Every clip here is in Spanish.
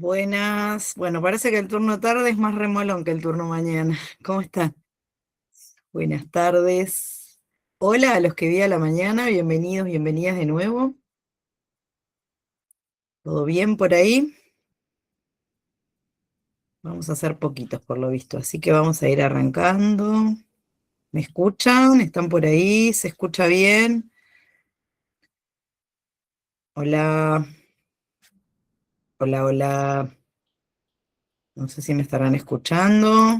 Buenas. Bueno, parece que el turno tarde es más remolón que el turno mañana. ¿Cómo están? Buenas tardes. Hola a los que vi a la mañana, bienvenidos, bienvenidas de nuevo. ¿Todo bien por ahí? Vamos a hacer poquitos por lo visto, así que vamos a ir arrancando. ¿Me escuchan? ¿Están por ahí? ¿Se escucha bien? Hola, hola, hola. No sé si me estarán escuchando.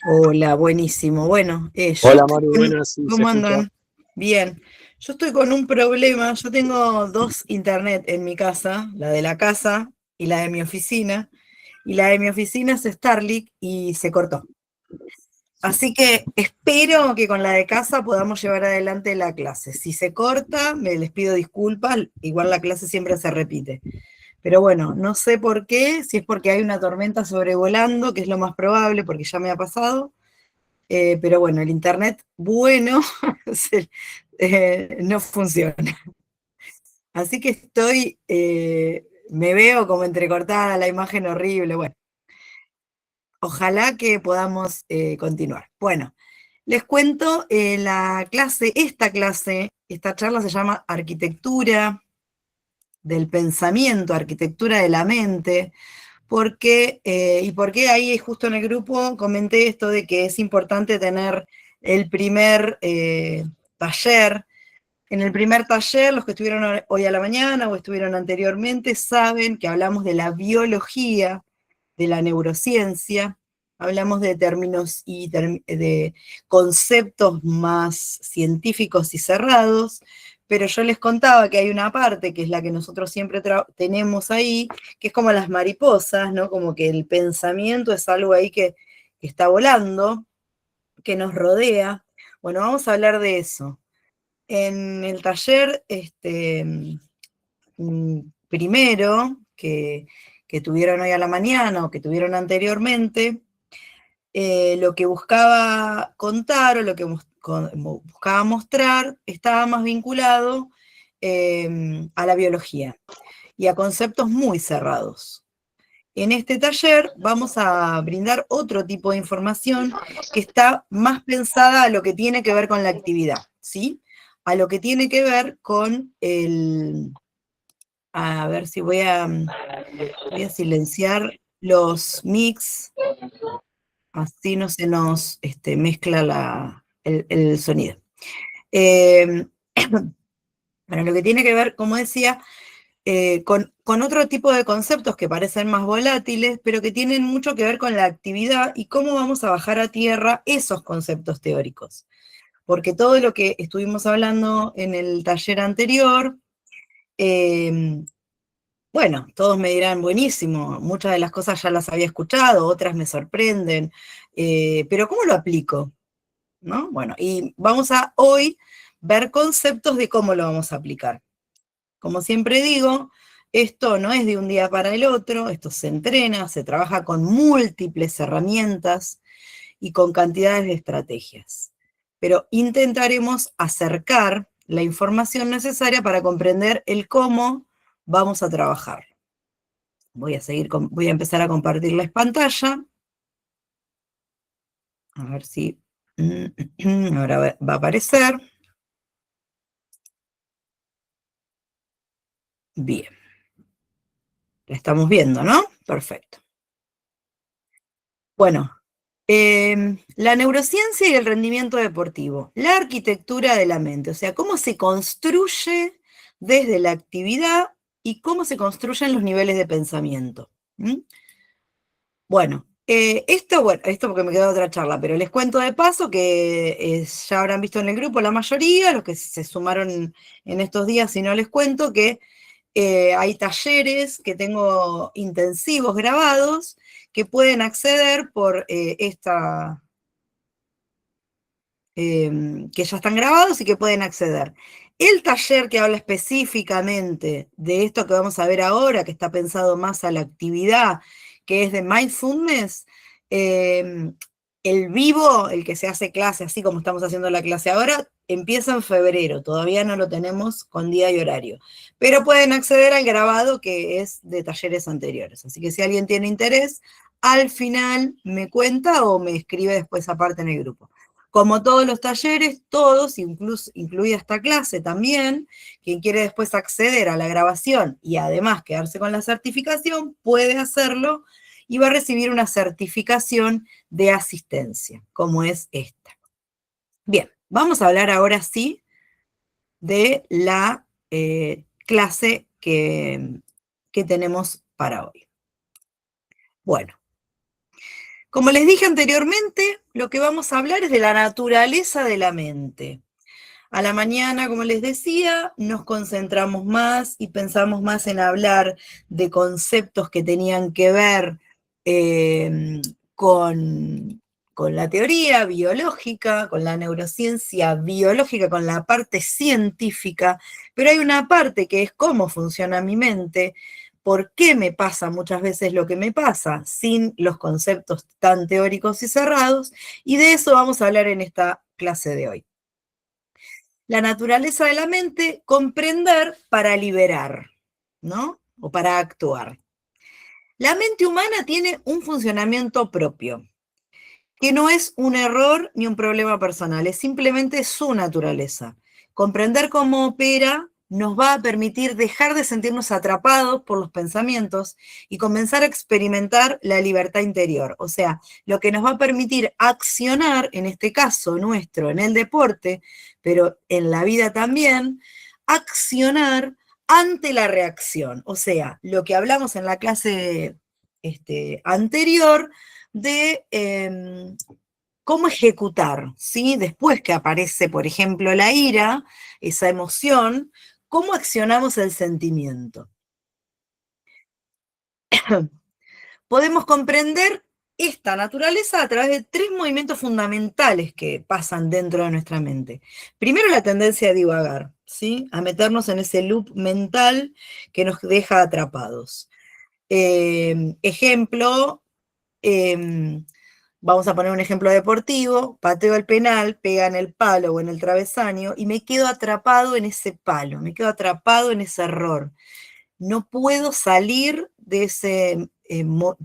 Hola, buenísimo. Bueno, yo Hola estoy Maru, con... buenas, sí, se ¿Cómo escucha. andan? Bien. Yo estoy con un problema. Yo tengo dos internet en mi casa, la de la casa y la de mi oficina. Y la de mi oficina es Starlink y se cortó. Así que espero que con la de casa podamos llevar adelante la clase. Si se corta, les pido disculpas. Igual la clase siempre se repite. Pero bueno, no sé por qué, si es porque hay una tormenta sobrevolando, que es lo más probable, porque ya me ha pasado. Pero bueno, el internet bueno no funciona. Así que me veo como entrecortada, la imagen horrible. Bueno, ojalá que podamos continuar. Bueno, les cuento esta charla se llama Arquitectura del Pensamiento, Arquitectura de la Mente. Y por qué ahí justo en el grupo comenté esto de que es importante tener el primer taller. En el primer taller, los que estuvieron hoy a la mañana o estuvieron anteriormente saben que hablamos de la biología, de la neurociencia, hablamos de términos y de conceptos más científicos y cerrados, pero yo les contaba que hay una parte que es la que nosotros siempre tenemos ahí, que es como las mariposas, ¿no? Como que el pensamiento es algo ahí que está volando, que nos rodea. Bueno, vamos a hablar de eso. En el taller primero que tuvieron hoy a la mañana o que tuvieron anteriormente, lo que buscaba contar o lo que buscaba mostrar estaba más vinculado a la biología y a conceptos muy cerrados. En este taller vamos a brindar otro tipo de información que está más pensada a lo que tiene que ver con la actividad, ¿sí? A lo que tiene que ver con a ver si voy a silenciar los mix, así no se nos mezcla el sonido. Eh, bueno, lo que tiene que ver, como decía, con otro tipo de conceptos que parecen más volátiles, pero que tienen mucho que ver con la actividad y cómo vamos a bajar a tierra esos conceptos teóricos. Porque todo lo que estuvimos hablando en el taller anterior, bueno, todos me dirán, buenísimo, muchas de las cosas ya las había escuchado, otras me sorprenden, pero ¿cómo lo aplico? ¿No? Bueno, y vamos a hoy ver conceptos de cómo lo vamos a aplicar. Como siempre digo, esto no es de un día para el otro, esto se entrena, se trabaja con múltiples herramientas y con cantidades de estrategias. Pero intentaremos acercar la información necesaria para comprender el cómo vamos a trabajar. Voy a empezar a compartirles pantalla. A ver si ahora va a aparecer. Bien. La estamos viendo, ¿no? Perfecto. Bueno, la neurociencia y el rendimiento deportivo, la arquitectura de la mente, o sea, cómo se construye desde la actividad y cómo se construyen los niveles de pensamiento. ¿Mm? Bueno, esto porque me queda otra charla, pero les cuento de paso que ya habrán visto en el grupo la mayoría, los que se sumaron en estos días, si no les cuento, que hay talleres que tengo intensivos grabados que pueden acceder por que ya están grabados y que pueden acceder. El taller que habla específicamente de esto que vamos a ver ahora, que está pensado más a la actividad, que es de mindfulness, el vivo, el que se hace clase, así como estamos haciendo la clase ahora, empieza en febrero, todavía no lo tenemos con día y horario, pero pueden acceder al grabado que es de talleres anteriores. Así que si alguien tiene interés, al final me cuenta o me escribe después aparte en el grupo. Como todos los talleres, todos, incluso, incluida esta clase también, quien quiere después acceder a la grabación y además quedarse con la certificación, puede hacerlo y va a recibir una certificación de asistencia, como es esta. Bien, vamos a hablar ahora sí de la clase que tenemos para hoy. Bueno, como les dije anteriormente, lo que vamos a hablar es de la naturaleza de la mente. A la mañana, como les decía, nos concentramos más y pensamos más en hablar de conceptos que tenían que ver con la teoría biológica, con la neurociencia biológica, con la parte científica, pero hay una parte que es cómo funciona mi mente, por qué me pasa muchas veces lo que me pasa, sin los conceptos tan teóricos y cerrados, y de eso vamos a hablar en esta clase de hoy. La naturaleza de la mente, comprender para liberar, ¿no? O para actuar. La mente humana tiene un funcionamiento propio, que no es un error ni un problema personal, es simplemente su naturaleza. Comprender cómo opera nos va a permitir dejar de sentirnos atrapados por los pensamientos y comenzar a experimentar la libertad interior. O sea, lo que nos va a permitir accionar, en este caso nuestro, en el deporte, pero en la vida también, accionar ante la reacción. O sea, lo que hablamos en la clase anterior de cómo ejecutar, ¿sí? Después que aparece, por ejemplo, la ira, esa emoción, cómo accionamos el sentimiento. Podemos comprender esta naturaleza a través de 3 movimientos fundamentales que pasan dentro de nuestra mente. Primero, la tendencia a divagar, ¿sí? A meternos en ese loop mental que nos deja atrapados. Ejemplo, vamos a poner un ejemplo deportivo, pateo el penal, pega en el palo o en el travesaño y me quedo atrapado en ese palo, me quedo atrapado en ese error. No puedo salir de ese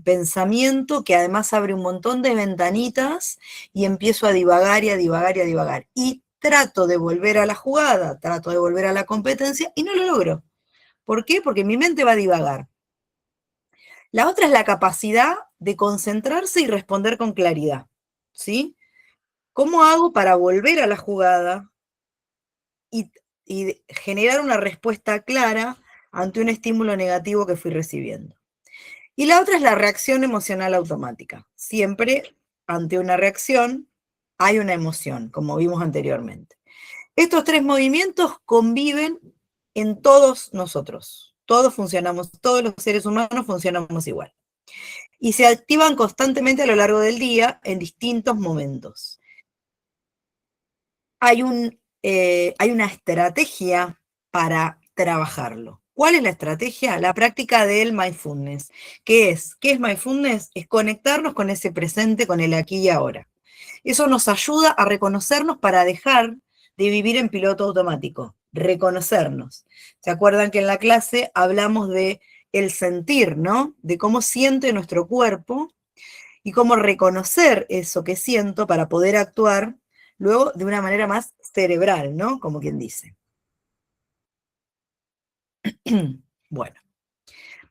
pensamiento que además abre un montón de ventanitas y empiezo a divagar y a divagar y a divagar. Y trato de volver a la jugada, trato de volver a la competencia y no lo logro. ¿Por qué? Porque mi mente va a divagar. La otra es la capacidad de concentrarse y responder con claridad, ¿sí? ¿Cómo hago para volver a la jugada y, y generar una respuesta clara ante un estímulo negativo que fui recibiendo? Y la otra es la reacción emocional automática. Siempre ante una reacción hay una emoción, como vimos anteriormente. Estos 3 movimientos conviven en todos nosotros. Todos funcionamos, todos los seres humanos funcionamos igual. Y se activan constantemente a lo largo del día en distintos momentos. Hay una estrategia para trabajarlo. ¿Cuál es la estrategia? La práctica del mindfulness. ¿Qué es? ¿Qué es mindfulness? Es conectarnos con ese presente, con el aquí y ahora. Eso nos ayuda a reconocernos para dejar de vivir en piloto automático, reconocernos. ¿Se acuerdan que en la clase hablamos de el sentir, ¿no? De cómo siente nuestro cuerpo y cómo reconocer eso que siento para poder actuar luego de una manera más cerebral, ¿no? Como quien dice. Bueno,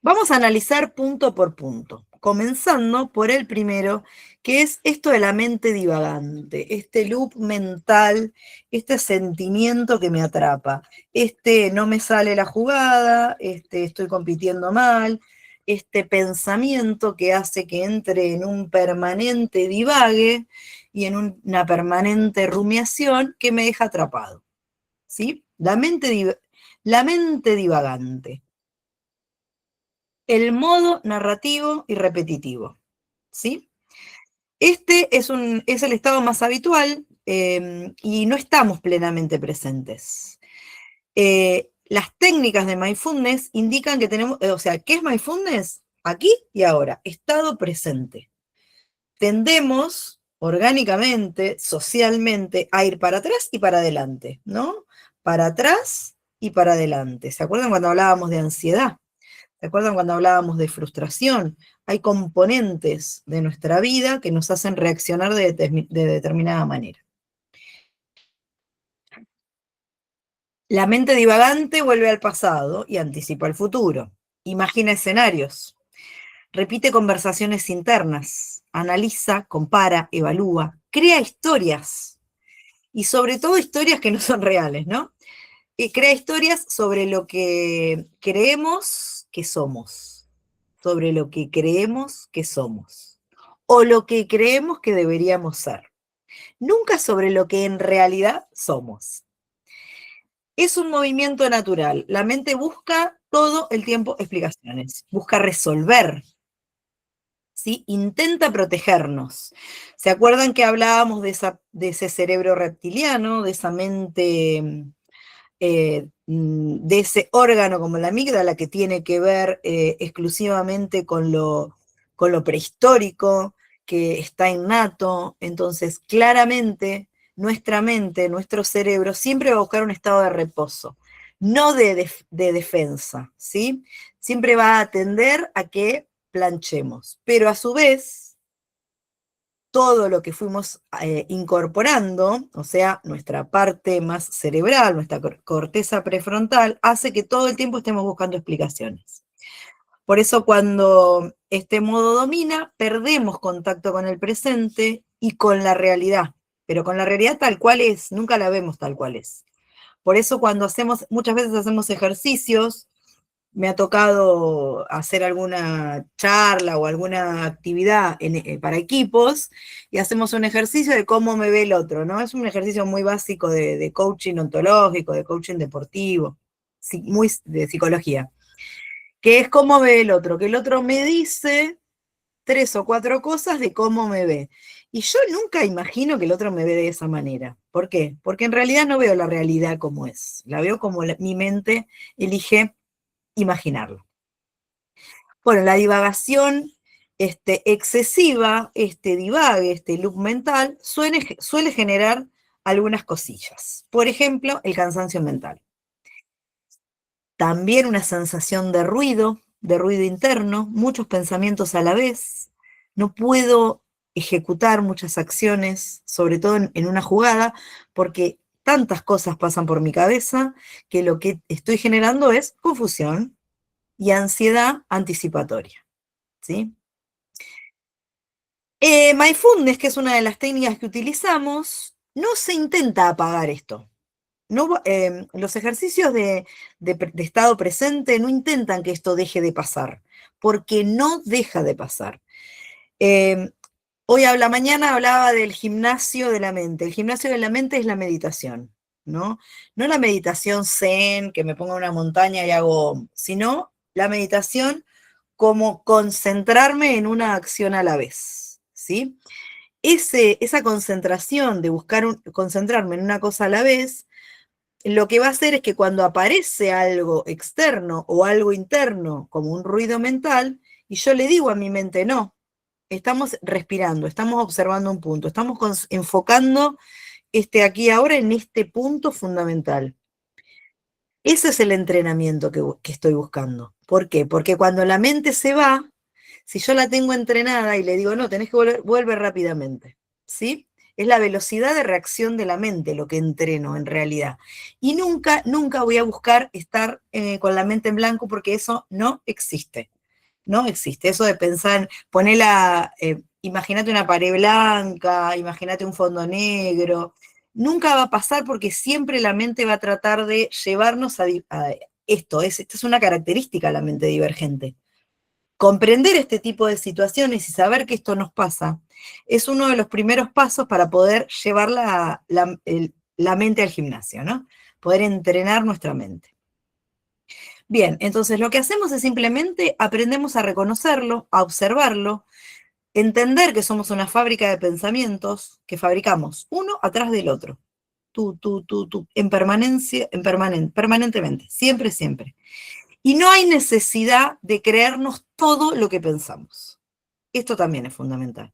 vamos a analizar punto por punto, comenzando por el primero, que es esto de la mente divagante, este loop mental, este sentimiento que me atrapa, no me sale la jugada, estoy compitiendo mal, este pensamiento que hace que entre en un permanente divague y en una permanente rumiación que me deja atrapado, ¿sí? La mente divagante. El modo narrativo y repetitivo, ¿sí? Este es el estado más habitual y no estamos plenamente presentes. Las técnicas de mindfulness indican que tenemos, o sea, ¿qué es mindfulness? Aquí y ahora, estado presente. Tendemos, orgánicamente, socialmente, a ir para atrás y para adelante, ¿no? Para atrás y para adelante. ¿Se acuerdan cuando hablábamos de ansiedad? ¿Se acuerdan cuando hablábamos de frustración? Hay componentes de nuestra vida que nos hacen reaccionar de determinada manera. La mente divagante vuelve al pasado y anticipa el futuro. Imagina escenarios. Repite conversaciones internas. Analiza, compara, evalúa. Crea historias. Y sobre todo historias que no son reales, ¿no? Crea historias sobre lo que creemos que somos. Sobre lo que creemos que somos. O lo que creemos que deberíamos ser. Nunca sobre lo que en realidad somos. Es un movimiento natural. La mente busca todo el tiempo explicaciones, busca resolver, ¿sí? Intenta protegernos. ¿Se acuerdan que hablábamos de ese cerebro reptiliano, de esa mente, de ese órgano como la amígdala que tiene que ver exclusivamente con lo prehistórico, que está innato? Entonces, claramente, nuestra mente, nuestro cerebro, siempre va a buscar un estado de reposo, no de defensa, ¿sí? Siempre va a tender a que planchemos, pero a su vez, todo lo que fuimos incorporando, o sea, nuestra parte más cerebral, nuestra corteza prefrontal, hace que todo el tiempo estemos buscando explicaciones. Por eso cuando este modo domina, perdemos contacto con el presente y con la realidad, pero con la realidad tal cual es, nunca la vemos tal cual es. Por eso cuando muchas veces hacemos ejercicios, me ha tocado hacer alguna charla o alguna actividad para equipos y hacemos un ejercicio de cómo me ve el otro, ¿no? Es un ejercicio muy básico de coaching ontológico, de coaching deportivo, muy de psicología, que es cómo ve el otro, que el otro me dice 3 o 4 cosas de cómo me ve. Y yo nunca imagino que el otro me ve de esa manera. ¿Por qué? Porque en realidad no veo la realidad como es, la veo como mi mente elige imaginarlo. Bueno, la divagación excesiva, divague, este loop mental, suele generar algunas cosillas. Por ejemplo, el cansancio mental. También una sensación de ruido interno, muchos pensamientos a la vez. No puedo ejecutar muchas acciones, sobre todo en una jugada, porque tantas cosas pasan por mi cabeza que lo que estoy generando es confusión y ansiedad anticipatoria, ¿sí? Mindfulness, que es una de las técnicas que utilizamos, no se intenta apagar esto. No, los ejercicios de estado presente no intentan que esto deje de pasar, porque no deja de pasar. Mañana hablaba del gimnasio de la mente. El gimnasio de la mente es la meditación, ¿no? No la meditación zen, que me ponga en una montaña y hago, sino la meditación como concentrarme en una acción a la vez, ¿sí? Esa concentración de concentrarme en una cosa a la vez, lo que va a hacer es que cuando aparece algo externo o algo interno, como un ruido mental, y yo le digo a mi mente, no, estamos respirando, estamos observando un punto, estamos enfocando aquí ahora en este punto fundamental. Ese es el entrenamiento que estoy buscando. ¿Por qué? Porque cuando la mente se va, si yo la tengo entrenada y le digo, no, tenés que volver rápidamente, ¿sí? Es la velocidad de reacción de la mente lo que entreno en realidad. Y nunca voy a buscar estar con la mente en blanco porque eso no existe. No existe. Eso de pensar, imagínate una pared blanca, imagínate un fondo negro. Nunca va a pasar porque siempre la mente va a tratar de llevarnos a esto. Esta es una característica de la mente divergente. Comprender este tipo de situaciones y saber que esto nos pasa es uno de los primeros pasos para poder llevar la mente al gimnasio, ¿no? Poder entrenar nuestra mente. Bien, entonces lo que hacemos es simplemente aprendemos a reconocerlo, a observarlo, entender que somos una fábrica de pensamientos que fabricamos uno atrás del otro. Tú, en permanencia, permanentemente, siempre, siempre. Y no hay necesidad de creernos todo lo que pensamos. Esto también es fundamental.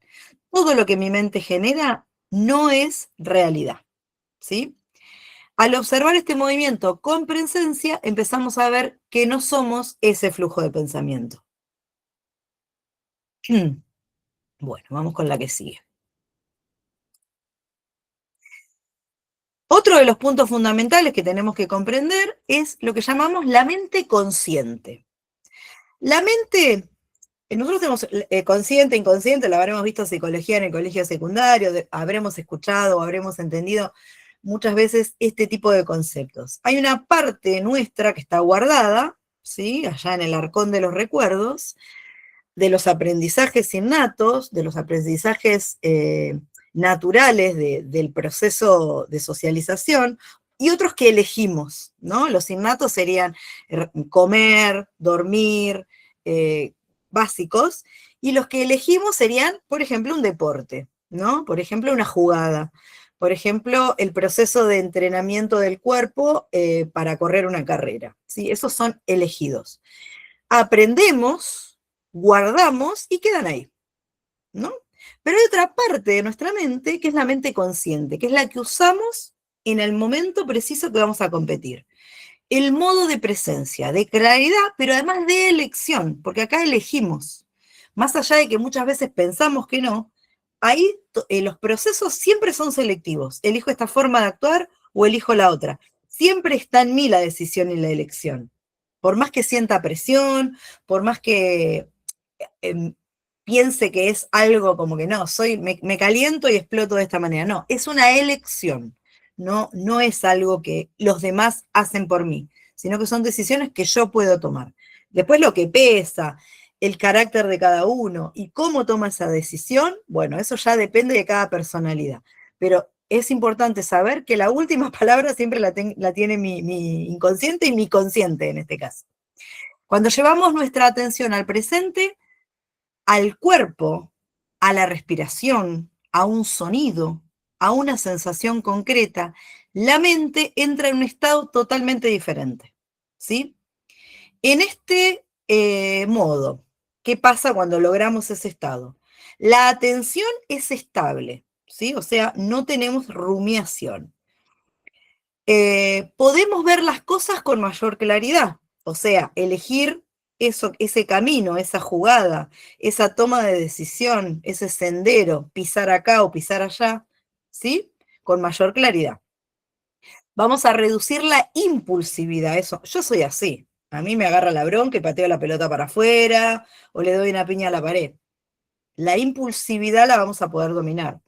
todo lo que mi mente genera no es realidad, ¿sí? Al observar este movimiento con presencia, empezamos a ver que no somos ese flujo de pensamiento. Bueno, vamos con la que sigue. Otro de los puntos fundamentales que tenemos que comprender es lo que llamamos la mente consciente. La mente, nosotros tenemos consciente, inconsciente, lo habremos visto en psicología en el colegio secundario, habremos escuchado, habremos entendido muchas veces este tipo de conceptos. Hay una parte nuestra que está guardada, ¿sí? Allá en el arcón de los recuerdos, de los aprendizajes innatos, de los aprendizajes naturales del proceso de socialización, y otros que elegimos, ¿no? Los innatos serían comer, dormir, básicos, y los que elegimos serían, por ejemplo, un deporte, ¿no? Por ejemplo, una jugada, por ejemplo, el proceso de entrenamiento del cuerpo para correr una carrera, ¿sí? Esos son elegidos. Aprendemos, guardamos y quedan ahí, ¿no? Pero hay otra parte de nuestra mente que es la mente consciente, que es la que usamos en el momento preciso que vamos a competir. El modo de presencia, de claridad, pero además de elección, porque acá elegimos. Más allá de que muchas veces pensamos que no, ahí los procesos siempre son selectivos. Elijo esta forma de actuar o elijo la otra. Siempre está en mí la decisión y la elección. Por más que sienta presión, por más que eh, piense que es algo como que no, me caliento y exploto de esta manera. No, es una elección. No, no es algo que los demás hacen por mí, sino que son decisiones que yo puedo tomar. Después lo que pesa, el carácter de cada uno y cómo toma esa decisión, bueno, eso ya depende de cada personalidad. Pero es importante saber que la última palabra siempre la tiene mi inconsciente y mi consciente en este caso. Cuando llevamos nuestra atención al presente, al cuerpo, a la respiración, a un sonido, a una sensación concreta, la mente entra en un estado totalmente diferente, ¿sí? En este modo, ¿qué pasa cuando logramos ese estado? La atención es estable, ¿sí? O sea, no tenemos rumiación. Podemos ver las cosas con mayor claridad, o sea, elegir ese camino, esa jugada, esa toma de decisión, ese sendero, pisar acá o pisar allá, ¿sí? Con mayor claridad. Vamos a reducir la impulsividad, eso. Yo soy así. A mí me agarra la bronca y pateo la pelota para afuera o le doy una piña a la pared. La impulsividad la vamos a poder dominar.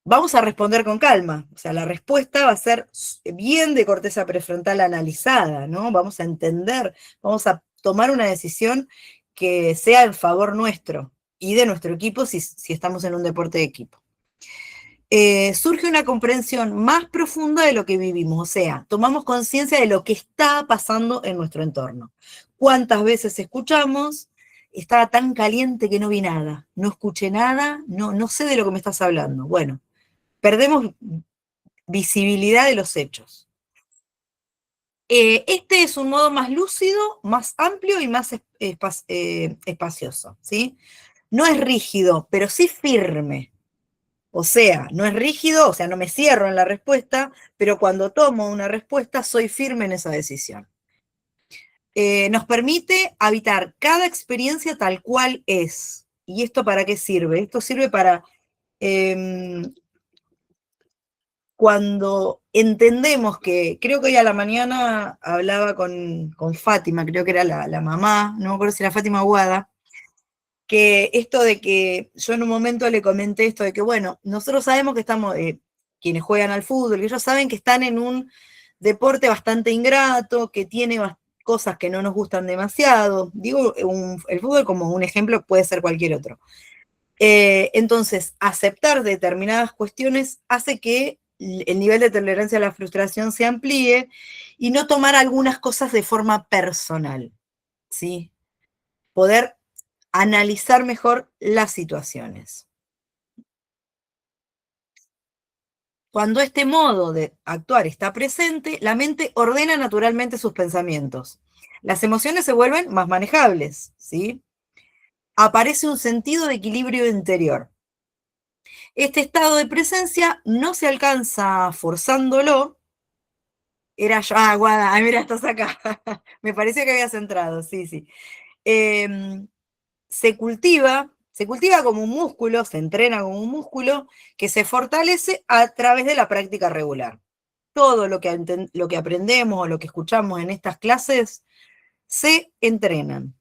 Vamos a responder con calma, o sea, la respuesta va a ser bien de corteza prefrontal analizada, ¿no? Vamos a entender, vamos a tomar una decisión que sea en favor nuestro y de nuestro equipo si estamos en un deporte de equipo. Surge una comprensión más profunda de lo que vivimos, o sea, tomamos conciencia de lo que está pasando en nuestro entorno. ¿Cuántas veces escuchamos? Estaba tan caliente que no vi nada, no escuché nada, no sé de lo que me estás hablando. Bueno, perdemos visibilidad de los hechos. Este es un modo más lúcido, más amplio y más espacioso, ¿sí? No es rígido, pero sí firme. O sea, no es rígido, o sea, no me cierro en la respuesta, pero cuando tomo una respuesta soy firme en esa decisión. Nos permite habitar cada experiencia tal cual es. ¿Y esto para qué sirve? Esto sirve para cuando entendemos que, creo que hoy a la mañana hablaba con Fátima, creo que era la mamá, no me acuerdo si era Fátima Aguada, que esto de que yo en un momento le comenté esto de que, bueno, nosotros sabemos que estamos, quienes juegan al fútbol, que ellos saben que están en un deporte bastante ingrato, que tiene cosas que no nos gustan demasiado. Digo, el fútbol como un ejemplo puede ser cualquier otro. Entonces, aceptar determinadas cuestiones hace que el nivel de tolerancia a la frustración se amplíe y no tomar algunas cosas de forma personal, ¿sí? Poder analizar mejor las situaciones. Cuando este modo de actuar está presente, la mente ordena naturalmente sus pensamientos. Las emociones se vuelven más manejables, ¿sí? aparece un sentido de equilibrio interior. Este estado de presencia no se alcanza forzándolo. Era yo, Guada, ay, mira, estás acá. Me parecía que habías entrado, sí, sí. Se cultiva como un músculo, se entrena como un músculo que se fortalece a través de la práctica regular. Todo lo que aprendemos o lo que escuchamos en estas clases se entrenan.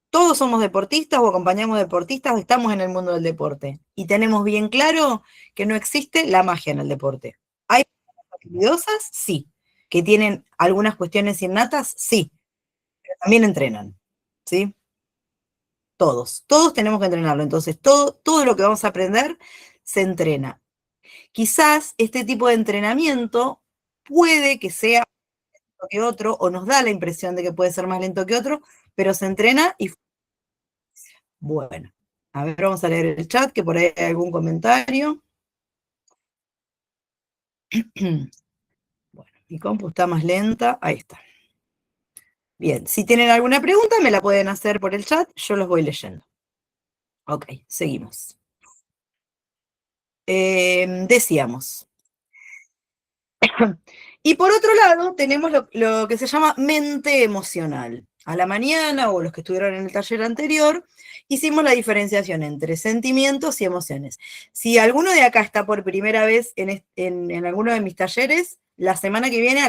Todos somos deportistas o acompañamos deportistas o estamos en el mundo del deporte. Y tenemos bien claro que no existe la magia en el deporte. ¿Hay personas habilidosas? Sí. ¿Que tienen algunas cuestiones innatas? Sí. Pero también entrenan. ¿Sí? Todos tenemos que entrenarlo. Entonces, todo lo que vamos a aprender se entrena. Quizás este tipo de entrenamiento puede que sea lento que otro, o nos da la impresión de que puede ser más lento que otro, pero se entrena y bueno. A ver, vamos a leer el chat, que por ahí hay algún comentario. Bueno, mi compu está más lenta. Ahí está. Bien, si tienen alguna pregunta, me la pueden hacer por el chat, yo los voy leyendo. Ok, seguimos. Decíamos. Y por otro lado, tenemos lo que se llama mente emocional. A la mañana, o los que estuvieron en el taller anterior, hicimos la diferenciación entre sentimientos y emociones. Si alguno de acá está por primera vez en alguno de mis talleres, la semana que viene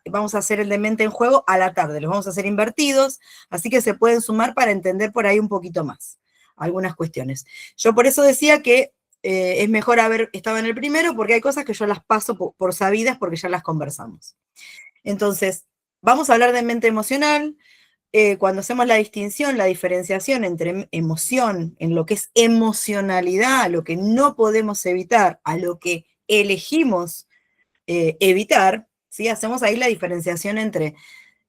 vamos a hacer el de mente en juego a la tarde. Los vamos a hacer invertidos, así que se pueden sumar para entender por ahí un poquito más algunas cuestiones. Yo por eso decía que es mejor haber estado en el primero, porque hay cosas que yo las paso por sabidas porque ya las conversamos. Entonces, vamos a hablar de mente emocional. Cuando hacemos la distinción, la diferenciación entre emoción, en lo que es emocionalidad, lo que no podemos evitar, a lo que elegimos evitar, ¿sí? Hacemos ahí la diferenciación entre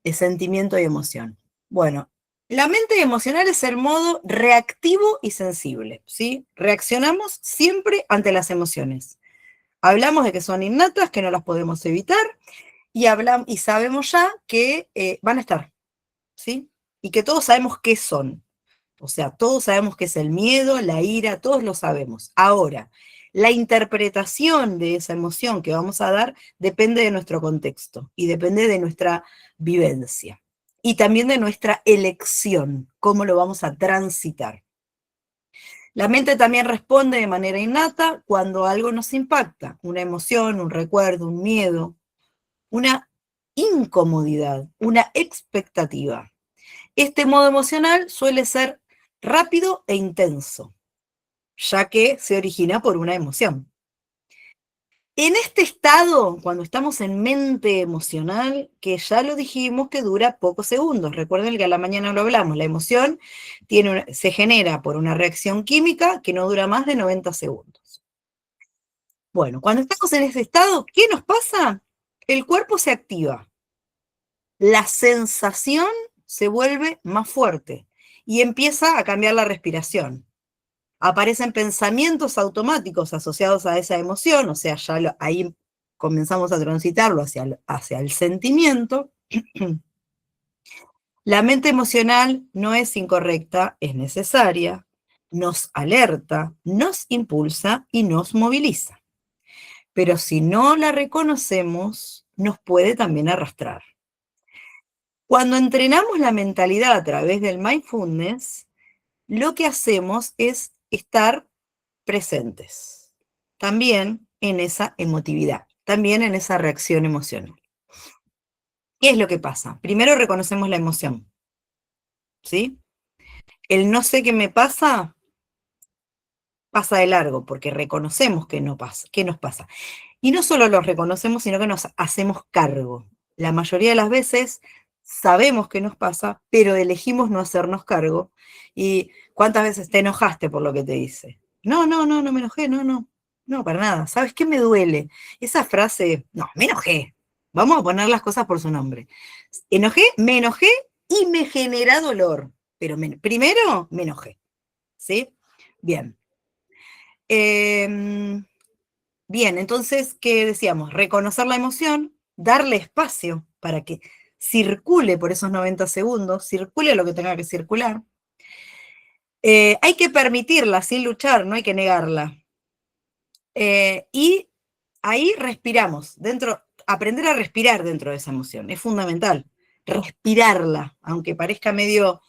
sentimiento y emoción. Bueno, la mente emocional es el modo reactivo y sensible, ¿sí? Reaccionamos siempre ante las emociones. Hablamos de que son innatas, que no las podemos evitar, y sabemos ya que van a estar, ¿sí? Y que todos sabemos qué son. O sea, todos sabemos qué es el miedo, la ira, todos lo sabemos. Ahora, la interpretación de esa emoción que vamos a dar depende de nuestro contexto y depende de nuestra vivencia. Y también de nuestra elección, cómo lo vamos a transitar. La mente también responde de manera innata cuando algo nos impacta, una emoción, un recuerdo, un miedo, una incomodidad, una expectativa. Este modo emocional suele ser rápido e intenso, ya que se origina por una emoción. En este estado, cuando estamos en mente emocional, que ya lo dijimos que dura pocos segundos, recuerden que a la mañana lo hablamos, la emoción se genera por una reacción química que no dura más de 90 segundos. Bueno, cuando estamos en ese estado, ¿qué nos pasa? El cuerpo se activa, la sensación se vuelve más fuerte y empieza a cambiar la respiración. Aparecen pensamientos automáticos asociados a esa emoción, o sea, ya ahí comenzamos a transitarlo hacia el sentimiento. La mente emocional no es incorrecta, es necesaria, nos alerta, nos impulsa y nos moviliza. Pero si no la reconocemos, nos puede también arrastrar. Cuando entrenamos la mentalidad a través del mindfulness, lo que hacemos es estar presentes, también en esa emotividad, también en esa reacción emocional. ¿Qué es lo que pasa? Primero reconocemos la emoción, ¿sí? El no sé qué me pasa, pasa de largo, porque reconocemos que no pasa, qué nos pasa. Y no solo lo reconocemos, sino que nos hacemos cargo. La mayoría de las veces sabemos qué nos pasa, pero elegimos no hacernos cargo. ¿Y cuántas veces te enojaste por lo que te dice? No me enojé, no, para nada. ¿Sabes qué me duele? Esa frase, no, me enojé. Vamos a poner las cosas por su nombre. Me enojé y me genera dolor. Pero primero me enojé, ¿sí? Bien. Bien, entonces, ¿qué decíamos? Reconocer la emoción, darle espacio para que circule por esos 90 segundos, circule lo que tenga que circular. Hay que permitirla sin luchar, no hay que negarla. Y ahí respiramos, aprender a respirar dentro de esa emoción, es fundamental. Respirarla, aunque parezca medio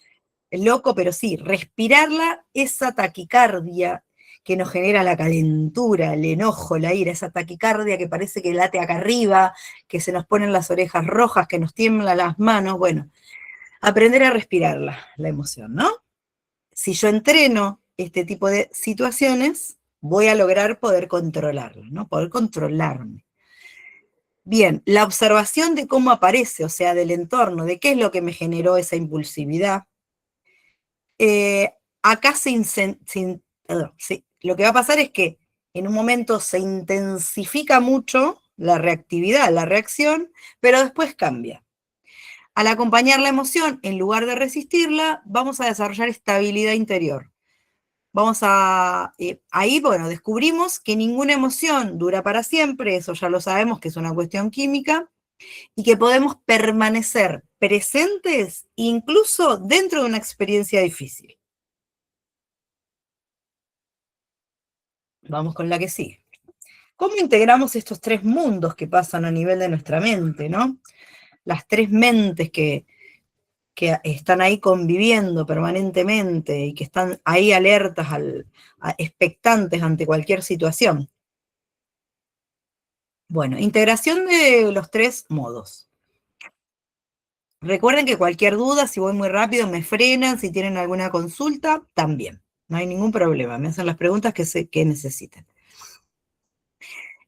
loco, pero sí, respirarla, esa taquicardia que nos genera la calentura, el enojo, la ira, esa taquicardia que parece que late acá arriba, que se nos ponen las orejas rojas, que nos tiemblan las manos, bueno, aprender a respirarla, la emoción, ¿no? Si yo entreno este tipo de situaciones, voy a lograr poder controlarla, ¿no? Poder controlarme. Bien, la observación de cómo aparece, o sea, del entorno, de qué es lo que me generó esa impulsividad. Acá lo que va a pasar es que en un momento se intensifica mucho la reactividad, la reacción, pero después cambia. Al acompañar la emoción, en lugar de resistirla, vamos a desarrollar estabilidad interior. Ahí, bueno, descubrimos que ninguna emoción dura para siempre, eso ya lo sabemos que es una cuestión química, y que podemos permanecer presentes incluso dentro de una experiencia difícil. Vamos con la que sigue. ¿Cómo integramos estos tres mundos que pasan a nivel de nuestra mente, ¿no? Las tres mentes que están ahí conviviendo permanentemente y que están ahí alertas, expectantes ante cualquier situación. Bueno, integración de los tres modos. Recuerden que cualquier duda, si voy muy rápido, me frenan, si tienen alguna consulta, también. No hay ningún problema, me hacen las preguntas que necesiten.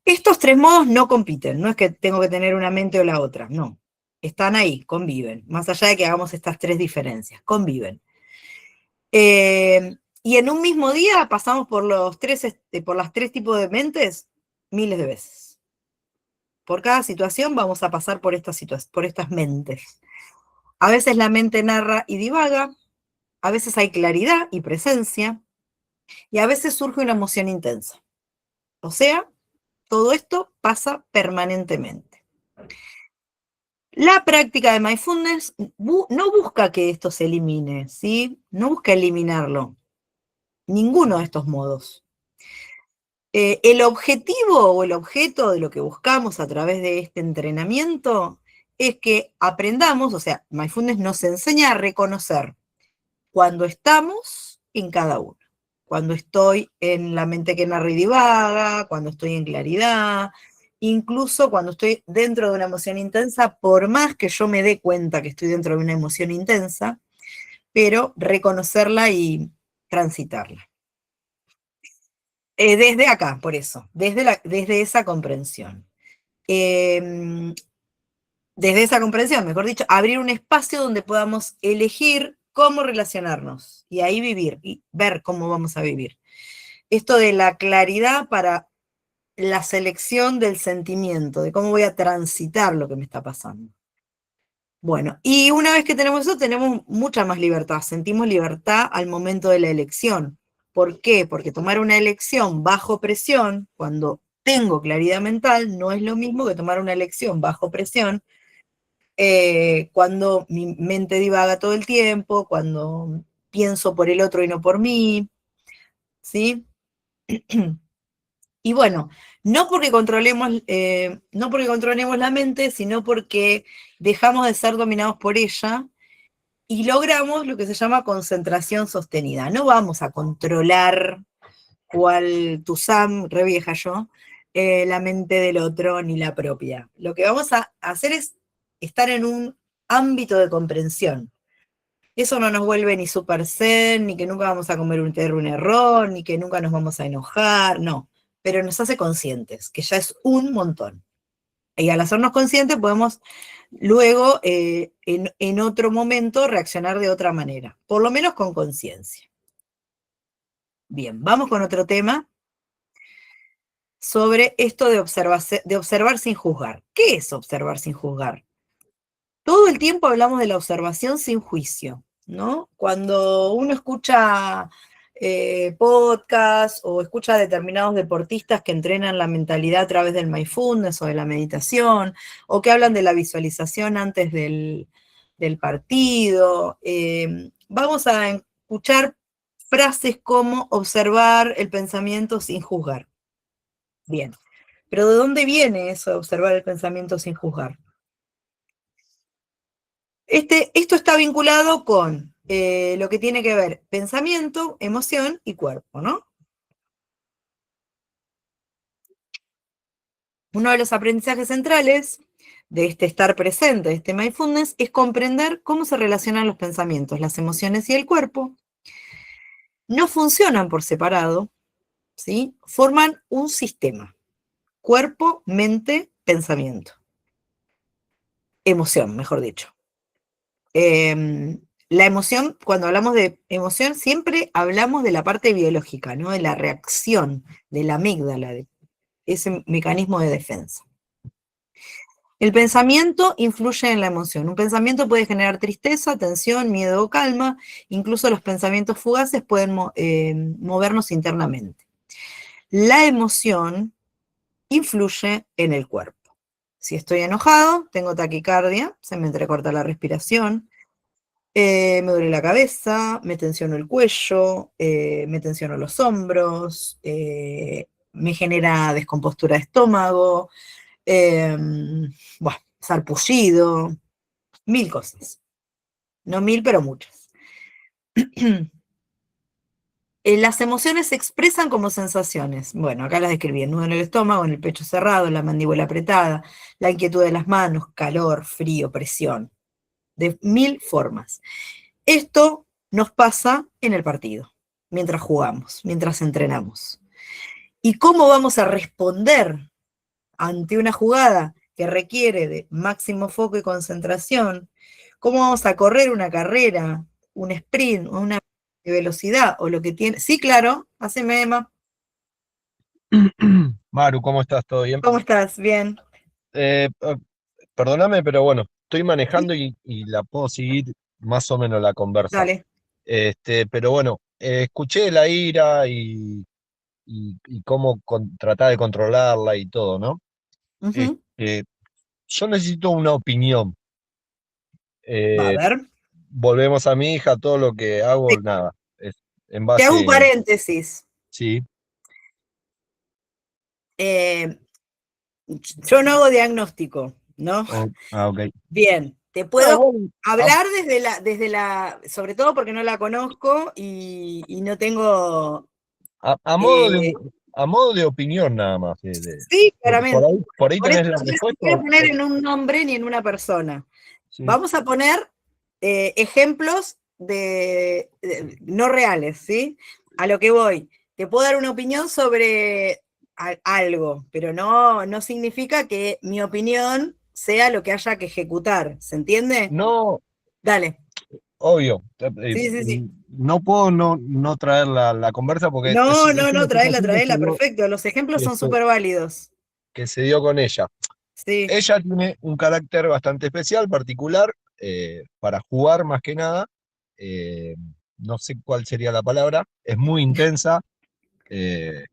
Estos tres modos no compiten, no es que tengo que tener una mente o la otra, no. Están ahí, conviven, más allá de que hagamos estas tres diferencias, conviven. Y en un mismo día pasamos por por las tres tipos de mentes miles de veces. Por cada situación vamos a pasar por estas mentes. A veces la mente narra y divaga, a veces hay claridad y presencia, y a veces surge una emoción intensa. O sea, todo esto pasa permanentemente. La práctica de mindfulness no busca que esto se elimine, ¿sí? No busca eliminarlo, ninguno de estos modos. El objetivo o el objeto de lo que buscamos a través de este entrenamiento es que aprendamos, o sea, mindfulness nos enseña a reconocer cuando estamos en cada uno. Cuando estoy en la mente que narra y divaga, cuando estoy en claridad, incluso cuando estoy dentro de una emoción intensa, por más que yo me dé cuenta que estoy dentro de una emoción intensa, pero reconocerla y transitarla. Desde acá, por eso, desde esa comprensión. Desde esa comprensión, mejor dicho, abrir un espacio donde podamos elegir cómo relacionarnos y ahí vivir y ver cómo vamos a vivir. Esto de la claridad para la selección del sentimiento, de cómo voy a transitar lo que me está pasando. Bueno, y una vez que tenemos eso, tenemos mucha más libertad. Sentimos libertad al momento de la elección. ¿Por qué? Porque tomar una elección bajo presión, cuando tengo claridad mental, no es lo mismo que tomar una elección bajo presión, cuando mi mente divaga todo el tiempo, cuando pienso por el otro y no por mí, ¿sí? Y bueno, no porque controlemos la mente, sino porque dejamos de ser dominados por ella y logramos lo que se llama concentración sostenida. No vamos a controlar, cual Tuzam, re vieja yo, la mente del otro ni la propia. Lo que vamos a hacer es estar en un ámbito de comprensión. Eso no nos vuelve ni super zen, ni que nunca vamos a cometer un error, ni que nunca nos vamos a enojar, no. Pero nos hace conscientes, que ya es un montón. Y al hacernos conscientes podemos luego, en otro momento, reaccionar de otra manera, por lo menos con conciencia. Bien, vamos con otro tema sobre esto de observar sin juzgar. ¿Qué es observar sin juzgar? Todo el tiempo hablamos de la observación sin juicio, ¿no? Cuando uno escucha podcasts o escucha a determinados deportistas que entrenan la mentalidad a través del mindfulness o de la meditación, o que hablan de la visualización antes del partido, vamos a escuchar frases como observar el pensamiento sin juzgar. Bien. Pero ¿de dónde viene eso de observar el pensamiento sin juzgar? Esto está vinculado con lo que tiene que ver pensamiento, emoción y cuerpo, ¿no? Uno de los aprendizajes centrales de este estar presente, de este mindfulness, es comprender cómo se relacionan los pensamientos, las emociones y el cuerpo. No funcionan por separado, ¿sí? Forman un sistema. Cuerpo, mente, pensamiento. Emoción, mejor dicho. La emoción, cuando hablamos de emoción, siempre hablamos de la parte biológica, ¿no? De la reacción, de la amígdala, de ese mecanismo de defensa. El pensamiento influye en la emoción. Un pensamiento puede generar tristeza, tensión, miedo o calma. Incluso los pensamientos fugaces pueden movernos internamente. La emoción influye en el cuerpo. Si estoy enojado, tengo taquicardia, se me entrecorta la respiración, me duele la cabeza, me tensiono el cuello, me tensiono los hombros, me genera descompostura de estómago, bueno, sarpullido, mil cosas. No mil, pero muchas. Las emociones se expresan como sensaciones. Bueno, acá las describí: el nudo en el estómago, en el pecho cerrado, la mandíbula apretada, la inquietud de las manos, calor, frío, presión, de mil formas. Esto nos pasa en el partido, mientras jugamos, mientras entrenamos. ¿Y cómo vamos a responder ante una jugada que requiere de máximo foco y concentración? ¿Cómo vamos a correr una carrera, un sprint, o una de velocidad, o lo que tiene? Sí, claro, haceme, Emma. Maru, ¿cómo estás? ¿Todo bien? ¿Cómo estás? Bien. Eh, eh, Perdóname, pero bueno, estoy Sí, manejando y la puedo seguir más o menos la conversa. dale. Pero bueno, escuché la ira y cómo tratar de controlarla y todo, ¿no? Ujú. Este, yo necesito una opinión. Va a Eh, ver. Volvemos a mi hija, todo lo que Te, hago, nada, es en te hago un base, paréntesis. sí, Eh, yo no hago diagnóstico, ¿no? ok. Bien, te No, puedo igual, hablar sobre todo porque no la conozco y no tengo, a modo de, eh, a modo de opinión nada más. sí, Porque claramente. por ahí Por eso tenés la no te respuesta. voy a poner en un nombre ni en una persona. Sí. Vamos a poner ejemplos no reales, ¿sí? A lo que voy. Te puedo dar una opinión sobre algo, pero no significa que mi opinión sea lo que haya que ejecutar, ¿se entiende? No, Dale. obvio. Sí, sí, sí. No puedo no traer la conversa porque es una situación Traela, perfecto. Los ejemplos que son se, súper válidos. que se dio con ella. Sí, Ella tiene un carácter bastante especial, particular, para jugar más que nada. eh, no sé cuál sería la palabra. Es muy intensa. eh,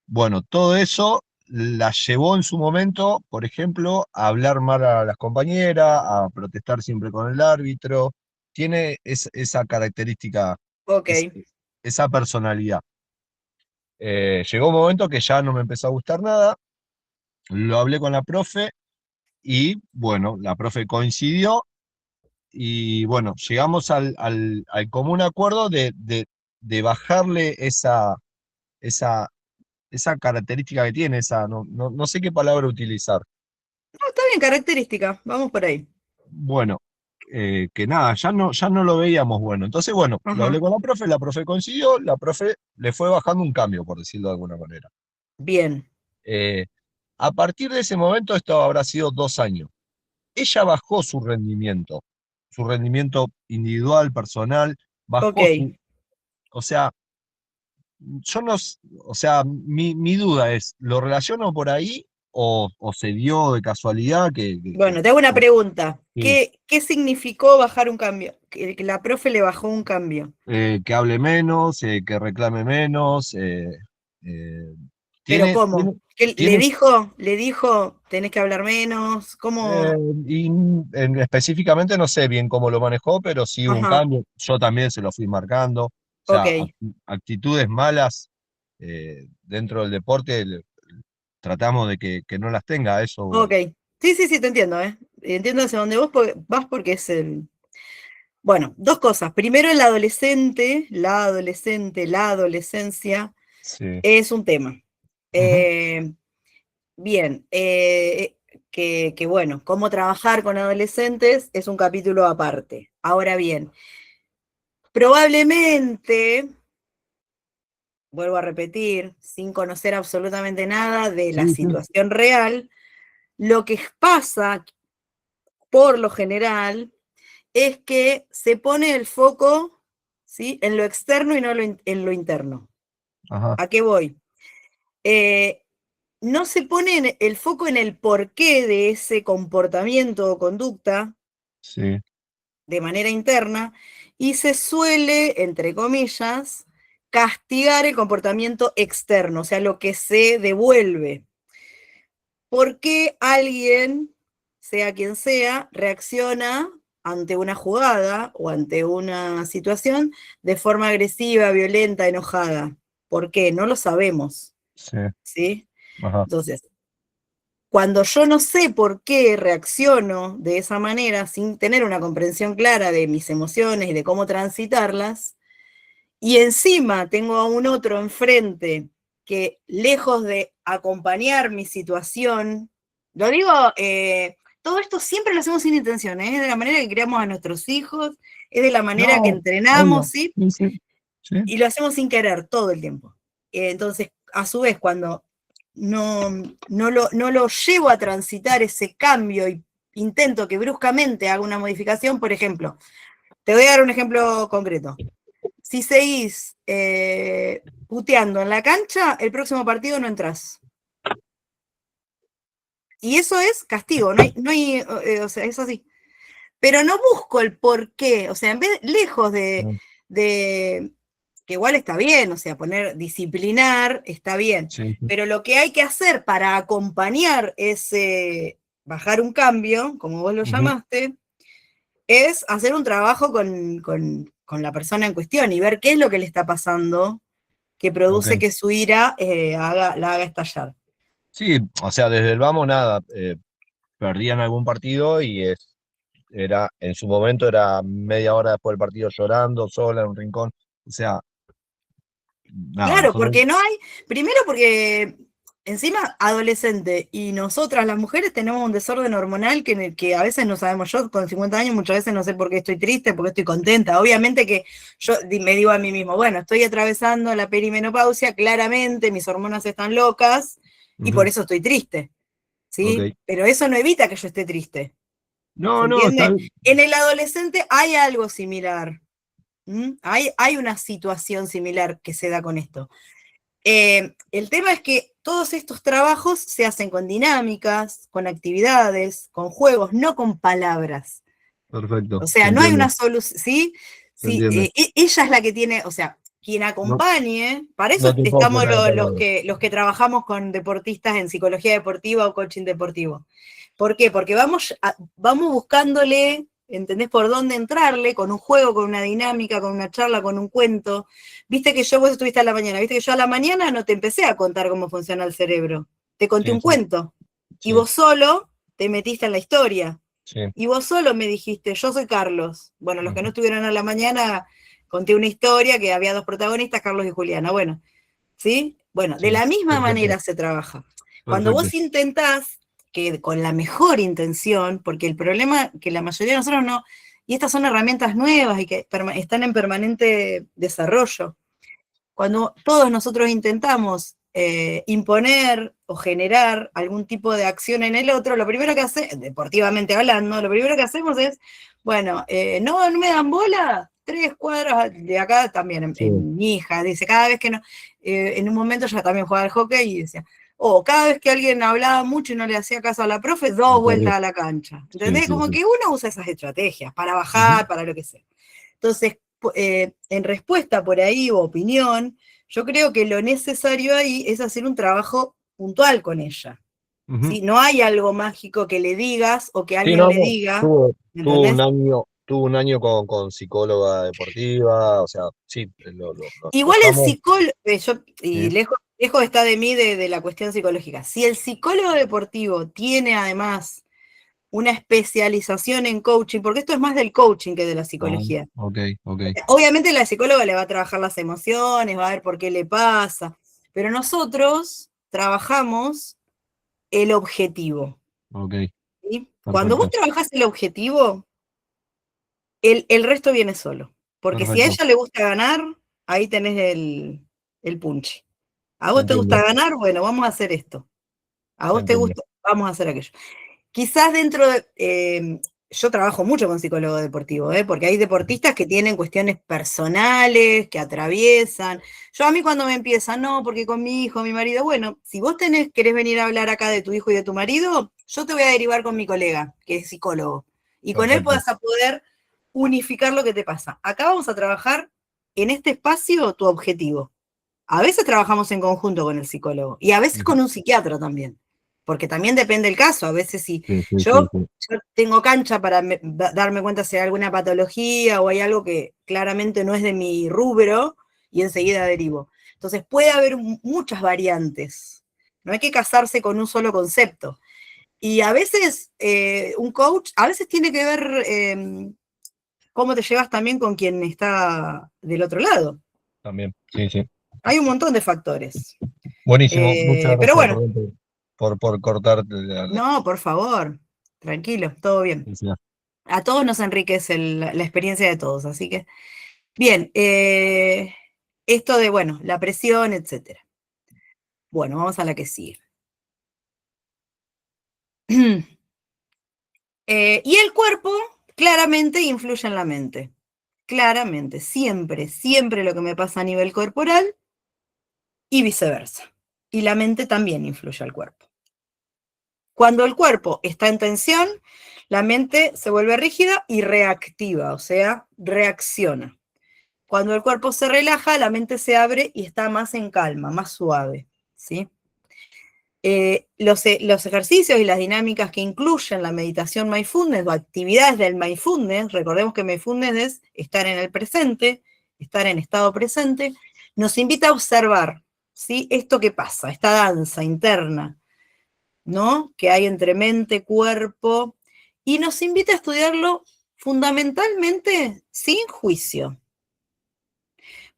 Bueno, todo eso la llevó en su momento, por ejemplo, a hablar mal a las compañeras, a protestar siempre con el árbitro. Tiene esa característica, ok, es- esa personalidad. Llegó un momento que ya no me empezó a gustar nada, lo hablé con la profe y bueno, la profe coincidió y bueno, llegamos al común acuerdo de bajarle esa, esa característica que tiene, no sé qué palabra utilizar. no, está bien, característica. Vamos por ahí. Bueno, que nada, ya no lo veíamos bueno. Entonces, bueno, lo hablé Ajá. con la profe consiguió, la profe le fue bajando un cambio, por decirlo de alguna manera. Bien, Eh, a partir de ese momento, esto habrá sido 2 años. Ella bajó su rendimiento individual, personal, ok. bajó o sea, yo no, o sea, mi duda es, ¿lo relaciono por ahí o se dio de casualidad Bueno, te hago una pregunta. que- ¿Qué significó bajar un cambio? Que la profe le bajó un cambio. que hable menos, que reclame menos. Eh, ¿Pero tiene, cómo? tiene, ¿Qué tiene, le dijo, tenés que hablar menos? ¿Cómo? y específicamente no sé bien cómo lo manejó, pero sí hubo un Ajá, cambio. Yo también se lo fui marcando. O sea, Ok, actitudes malas dentro del deporte tratamos de que no las tenga, a eso voy. ok. Sí, sí, sí, te entiendo, ¿eh? Entiendo hacia dónde vos vas porque es el... Bueno, dos cosas. Primero, el adolescente, la adolescencia, Sí. es un tema. Ujú. Eh, bien, que bueno, cómo trabajar con adolescentes es un capítulo aparte. Ahora bien, probablemente, vuelvo a repetir, sin conocer absolutamente nada de la Sí, sí. situación real, lo que pasa por lo general es que se pone el foco, ¿sí?, en lo externo y no en lo interno. Ajá, ¿A qué voy? Eh, no se pone el foco en el porqué de ese comportamiento o conducta sí, de manera interna y se suele, entre comillas, castigar el comportamiento externo, o sea, lo que se devuelve. ¿Por qué alguien, sea quien sea, reacciona ante una jugada o ante una situación de forma agresiva, violenta, enojada? ¿Por qué? No lo sabemos, sí, ¿sí? ajá, Entonces, cuando yo no sé por qué reacciono de esa manera, sin tener una comprensión clara de mis emociones y de cómo transitarlas, y encima tengo a un otro enfrente que lejos de acompañar mi situación, lo digo, todo esto siempre lo hacemos sin intención, ¿eh? Es de la manera que criamos a nuestros hijos, es de la manera que no, entrenamos, obvio, ¿sí? sí, sí, sí, Y lo hacemos sin querer todo el tiempo. Entonces, a su vez, cuando no lo llevo a transitar ese cambio y intento que bruscamente haga una modificación, por ejemplo, te voy a dar un ejemplo concreto. Si seguís puteando en la cancha, el próximo partido no entras. Y eso es castigo, o sea, es así. Pero no busco el por qué, o sea, en vez, lejos de que igual está bien, o sea, disciplinar está bien, sí, sí, pero lo que hay que hacer para acompañar ese, bajar un cambio, como vos lo ujú, llamaste, es hacer un trabajo con la persona en cuestión y ver qué es lo que le está pasando que ok. produce que su ira la haga estallar. Sí, o sea, desde el vamos nada, perdían algún partido y en su momento era media hora después del partido llorando, sola en un rincón. O sea, nada, Claro, nosotros, porque no hay, primero porque encima adolescente y nosotras las mujeres tenemos un desorden hormonal que a veces no sabemos, yo con 50 años muchas veces no sé por qué estoy triste, por qué estoy contenta, obviamente que yo me digo a mí mismo, bueno, estoy atravesando la perimenopausia, claramente mis hormonas están locas y por ujú, eso estoy triste, ok. ¿sí? Pero eso no evita que yo esté triste, ¿se No, no, está entiende? bien. En el adolescente hay algo similar. Hay una situación similar que se da con esto. El tema es que todos estos trabajos se hacen con dinámicas, con actividades, con juegos, no con palabras. Perfecto, O se sea, no hay entiende, una solución, ¿sí? se Sí, entiende. ella es la que tiene, o sea, quien No, acompañe, para eso no te puedo estamos poner palabras. los que trabajamos con deportistas en psicología deportiva o coaching deportivo. ¿Por qué? Porque vamos buscándole, ¿entendés? Por dónde entrarle, con un juego, con una dinámica, con una charla, con un cuento. Viste que vos estuviste a la mañana, viste que yo a la mañana no te empecé a contar cómo funciona el cerebro. Te conté Sí, un sí, cuento. Y sí, vos solo te metiste en la historia. sí. Y vos solo me dijiste, yo soy Carlos. Bueno, los que no Ujú, estuvieron a la mañana, conté una historia que había dos protagonistas, Carlos y Juliana. Bueno, ¿sí? Bueno, de sí, la misma perfecto, manera se trabaja. Cuando perfecto. vos intentás, que con la mejor intención, porque el problema que la mayoría de nosotros no, y estas son herramientas nuevas y que están en permanente desarrollo, cuando todos nosotros intentamos imponer o generar algún tipo de acción en el otro, lo primero que hacemos, deportivamente hablando, lo primero que hacemos es, bueno, no me dan bola, 3 cuadras de acá también, Sí, mi hija, dice, cada vez que no, en un momento ya también jugaba al hockey y decía, cada vez que alguien hablaba mucho y no le hacía caso a la profe, me 2 vueltas corrí. a la cancha. Sí, ¿Entendés? sí, Como sí. que uno usa esas estrategias para Ujú, bajar, para lo que sea. Entonces, en respuesta por ahí o opinión, yo creo que lo necesario ahí es hacer un trabajo puntual con ella. ujú. ¿Sí? No hay algo mágico que le digas o que Sí, alguien no, le no, diga, tuvo un ¿entendés? año. Estuve un año con psicóloga deportiva, o sea, sí, Igual el estamos. psicólogo, y Sí. lejos está de mí de la cuestión psicológica. Si el psicólogo deportivo tiene además una especialización en coaching, porque esto es más del coaching que de la Ah, psicología. ok, ok. Obviamente la psicóloga le va a trabajar las emociones, va a ver por qué le pasa, pero nosotros trabajamos el objetivo. Ok, ¿Sí? Cuando vos perfecto, trabajás el objetivo, el resto viene solo. Porque si a perfecto. ella le gusta ganar, ahí tenés el punch. ¿A vos te gusta Entiendo, ganar? Bueno, vamos a hacer esto. ¿A vos te entiendo. gusta? Vamos a hacer aquello. Quizás dentro de... yo trabajo mucho con psicólogo deportivo, porque hay deportistas que tienen cuestiones personales, que atraviesan. Yo a mí cuando me empiezan, no, porque con mi hijo, mi marido, bueno, si vos querés venir a hablar acá de tu hijo y de tu marido, yo te voy a derivar con mi colega, que es psicólogo. Y con él Perfecto. vas a poder unificar lo que te pasa. Acá vamos a trabajar en este espacio tu objetivo. A veces trabajamos en conjunto con el psicólogo y a veces Ujú. con un psiquiatra también, porque también depende del caso. A veces si Sí, sí, sí, yo, sí. yo tengo cancha para darme cuenta si hay alguna patología o hay algo que claramente no es de mi rubro y enseguida derivo. Entonces puede haber muchas variantes. No hay que casarse con un solo concepto. Y a veces un coach, a veces tiene que ver cómo te llevas también con quien está del otro lado. También, sí, sí. Hay un montón de factores. Buenísimo, muchas Pero gracias, bueno, Rubén, por cortarte no, por favor, tranquilo, todo bien. la. A todos nos enriquece la experiencia de todos, así que, bien, esto de, bueno, la presión, etcétera. Bueno, vamos a la que sigue. Y el cuerpo claramente influye en la mente. Claramente, siempre, siempre lo que me pasa a nivel corporal y viceversa. Y la mente también influye al cuerpo. Cuando el cuerpo está en tensión, la mente se vuelve rígida y reactiva, o sea, reacciona. Cuando el cuerpo se relaja, la mente se abre y está más en calma, más suave. ¿Sí? Los ejercicios y las dinámicas que incluyen la meditación mindfulness o actividades del mindfulness, recordemos que mindfulness es estar en el presente, estar en estado presente, nos invita a observar, ¿sí? Esto que pasa, esta danza interna, ¿no? Que hay entre mente, cuerpo, y nos invita a estudiarlo fundamentalmente sin juicio.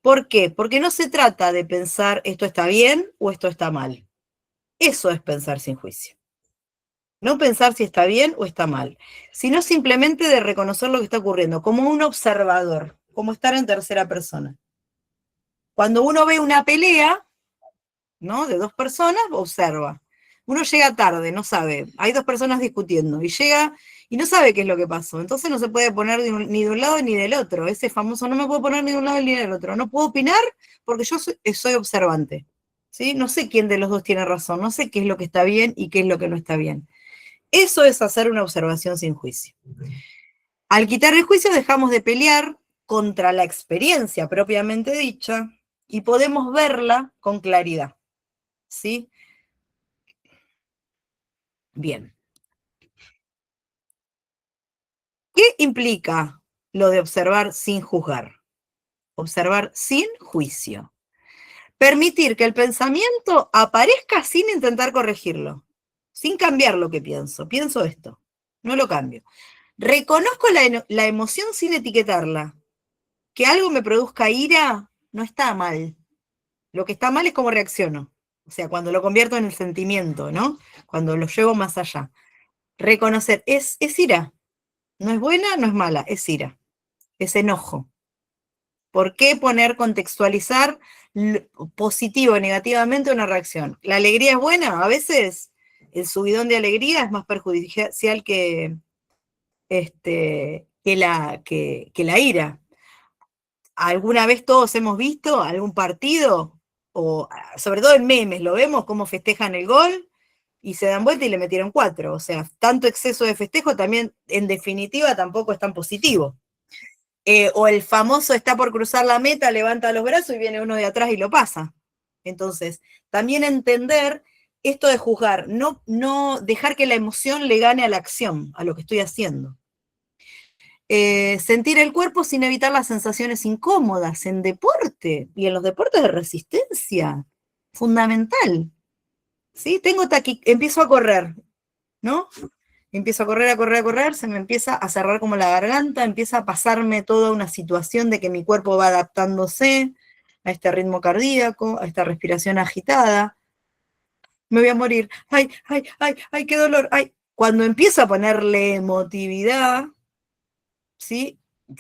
¿Por qué? Porque no se trata de pensar esto está bien o esto está mal. Eso es pensar sin juicio. No pensar si está bien o está mal, sino simplemente de reconocer lo que está ocurriendo, como un observador, como estar en tercera persona. Cuando uno ve una pelea, ¿no? De dos personas, observa. Uno llega tarde, no sabe. Hay dos personas discutiendo y llega y no sabe qué es lo que pasó. Entonces no se puede poner ni de un lado ni del otro. Ese famoso no me puedo poner ni de un lado ni del otro. No puedo opinar porque yo soy observante. ¿Sí? No sé quién de los dos tiene razón. No sé qué es lo que está bien y qué es lo que no está bien. Eso es hacer una observación sin juicio. Al quitar el juicio dejamos de pelear contra la experiencia propiamente dicha y podemos verla con claridad. ¿Sí? Bien. ¿Qué implica lo de observar sin juzgar? Observar sin juicio. Permitir que el pensamiento aparezca sin intentar corregirlo, sin cambiar lo que pienso. Pienso esto, no lo cambio. Reconozco la emoción sin etiquetarla. Que algo me produzca ira no está mal. Lo que está mal es cómo reacciono. O sea, cuando lo convierto en el sentimiento, ¿no? Cuando lo llevo más allá. Reconocer, es ira. No es buena, no es mala, es ira. Es enojo. ¿Por qué contextualizar positivo o negativamente una reacción? ¿La alegría es buena? A veces el subidón de alegría es más perjudicial que la ira. ¿Alguna vez todos hemos visto algún partido? O sobre todo en memes, lo vemos cómo festejan el gol y se dan vuelta y le metieron 4. O sea, tanto exceso de festejo también, en definitiva, tampoco es tan positivo. O el famoso está por cruzar la meta, levanta los brazos y viene uno de atrás y lo pasa. Entonces, también entender esto de juzgar, no dejar que la emoción le gane a la acción, a lo que estoy haciendo. Sentir el cuerpo sin evitar las sensaciones incómodas en deporte y en los deportes de resistencia. Fundamental. ¿Sí? Empiezo a correr, ¿no? Empiezo a correr, a correr, a correr, se me empieza a cerrar como la garganta, empieza a pasarme toda una situación de que mi cuerpo va adaptándose a este ritmo cardíaco, a esta respiración agitada. Me voy a morir. ¡Ay, ay, ay, ay, qué dolor! ¡Ay! Cuando empiezo a ponerle emotividad, ¿sí?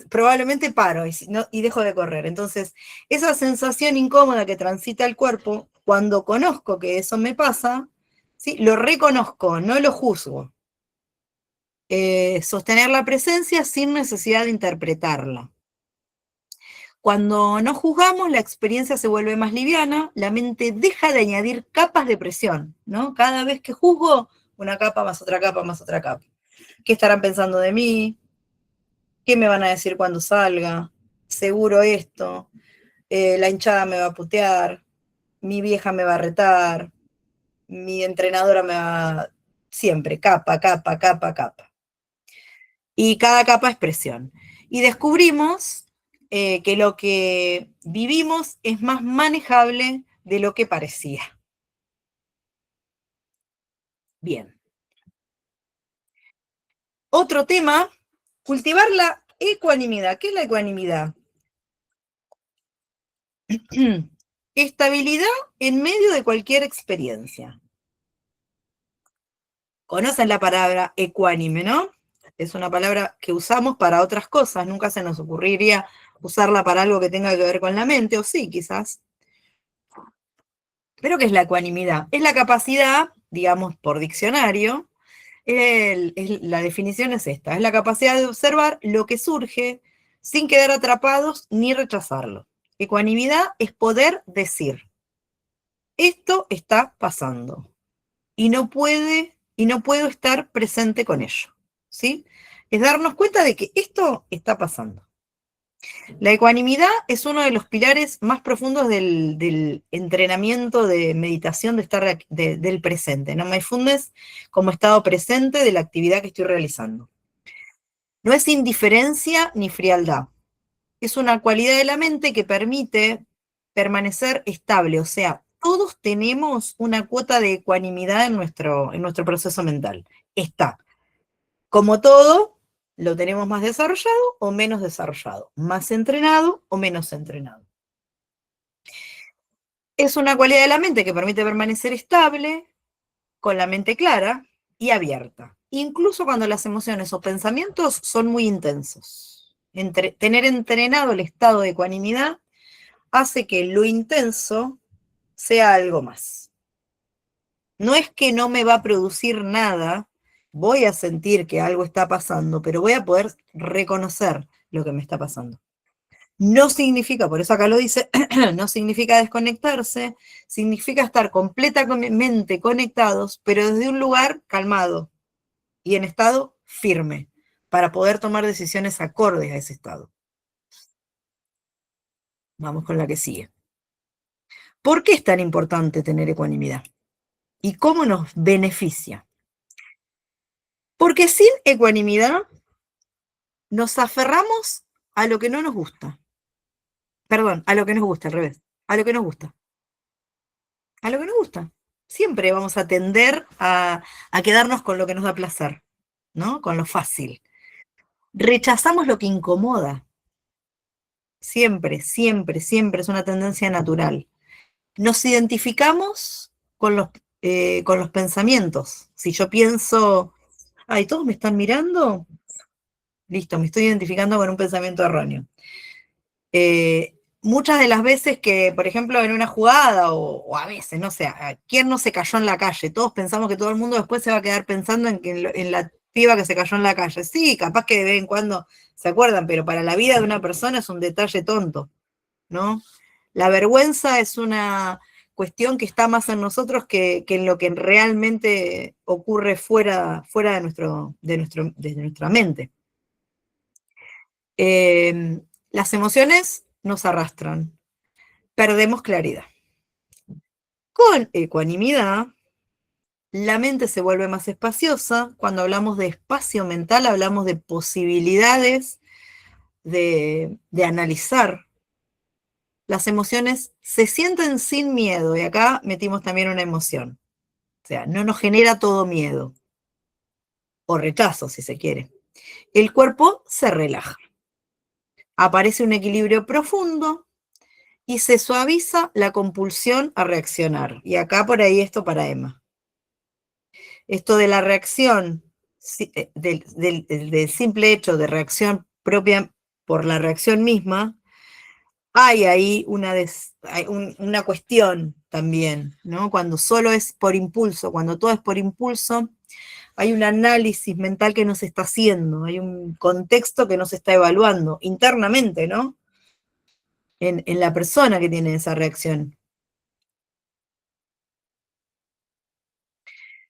Probablemente paro y dejo de correr. Entonces, esa sensación incómoda que transita el cuerpo, cuando conozco que eso me pasa, ¿sí? Lo reconozco, no lo juzgo. Sostener la presencia sin necesidad de interpretarla. Cuando no juzgamos, la experiencia se vuelve más liviana, la mente deja de añadir capas de presión, ¿no? Cada vez que juzgo, una capa más otra capa más otra capa. ¿Qué estarán pensando de mí? ¿Qué me van a decir cuando salga? Seguro esto. La hinchada me va a putear. Mi vieja me va a retar. Mi entrenadora me va... Siempre, capa, capa, capa, capa. Y cada capa es presión. Y descubrimos que lo que vivimos es más manejable de lo que parecía. Bien. Otro tema, cultivar la ecuanimidad. ¿Qué es la ecuanimidad? Estabilidad en medio de cualquier experiencia. Conocen la palabra ecuánime, ¿no? Es una palabra que usamos para otras cosas, nunca se nos ocurriría usarla para algo que tenga que ver con la mente, o sí, quizás. ¿Pero qué es la ecuanimidad? Es la capacidad, digamos, por diccionario, la definición es esta, es la capacidad de observar lo que surge sin quedar atrapados ni rechazarlo. Ecuanimidad es poder decir, esto está pasando y no puedo estar presente con ello, ¿sí? Es darnos cuenta de que esto está pasando. La ecuanimidad es uno de los pilares más profundos del entrenamiento de meditación del presente, ¿no? Mindfulness como estado presente de la actividad que estoy realizando. No es indiferencia ni frialdad. Es una cualidad de la mente que permite permanecer estable, o sea, todos tenemos una cuota de ecuanimidad en nuestro proceso mental. Está. Como todo, lo tenemos más desarrollado o menos desarrollado, más entrenado o menos entrenado. Es una cualidad de la mente que permite permanecer estable, con la mente clara y abierta, incluso cuando las emociones o pensamientos son muy intensos. Tener entrenado el estado de ecuanimidad hace que lo intenso sea algo más. No es que no me va a producir nada, voy a sentir que algo está pasando, pero voy a poder reconocer lo que me está pasando. No significa, por eso acá lo dice, no significa desconectarse, significa estar completamente conectados, pero desde un lugar calmado y en estado firme, para poder tomar decisiones acordes a ese estado. Vamos con la que sigue. ¿Por qué es tan importante tener ecuanimidad? ¿Y cómo nos beneficia? Porque sin ecuanimidad nos aferramos a lo que no nos gusta. Perdón, a lo que nos gusta, al revés. A lo que nos gusta. A lo que nos gusta. Siempre vamos a tender a quedarnos con lo que nos da placer, ¿no? Con lo fácil. Rechazamos lo que incomoda. Siempre, siempre, siempre es una tendencia natural. Nos identificamos con los pensamientos. Si yo pienso, ay, todos me están mirando, listo, me estoy identificando con un pensamiento erróneo. Muchas de las veces que, por ejemplo, en una jugada, o a veces, no sé, ¿quién no se cayó en la calle? Todos pensamos que todo el mundo después se va a quedar pensando en la piba que se cayó en la calle. Sí, capaz que de vez en cuando se acuerdan, pero para la vida de una persona es un detalle tonto, ¿no? La vergüenza es una cuestión que está más en nosotros que en lo que realmente ocurre fuera de nuestra mente. Las emociones nos arrastran, perdemos claridad. Con ecuanimidad, la mente se vuelve más espaciosa. Cuando hablamos de espacio mental, hablamos de posibilidades de analizar, las emociones se sienten sin miedo, y acá metimos también una emoción. O sea, no nos genera todo miedo, o rechazo, si se quiere. El cuerpo se relaja. Aparece un equilibrio profundo y se suaviza la compulsión a reaccionar. Y acá por ahí esto para Emma. Esto de la reacción, del simple hecho de reacción propia por la reacción misma, hay ahí una cuestión también, ¿no? Cuando solo es por impulso, cuando todo es por impulso, hay un análisis mental que no se está haciendo, hay un contexto que no se está evaluando internamente, ¿no? En la persona que tiene esa reacción.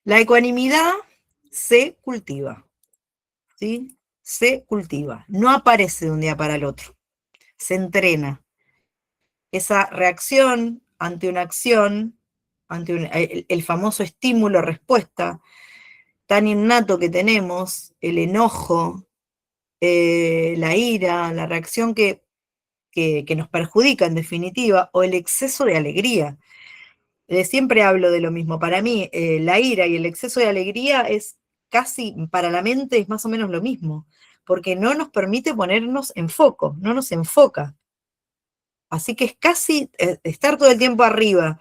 La ecuanimidad se cultiva, ¿sí? Se cultiva, no aparece de un día para el otro, se entrena. Esa reacción ante una acción, ante el famoso estímulo-respuesta tan innato que tenemos, el enojo, la ira, la reacción que nos perjudica en definitiva, o el exceso de alegría. Siempre hablo de lo mismo. Para mí, la ira y el exceso de alegría es casi, para la mente es más o menos lo mismo, porque no nos permite ponernos en foco, no nos enfoca. Así que es casi estar todo el tiempo arriba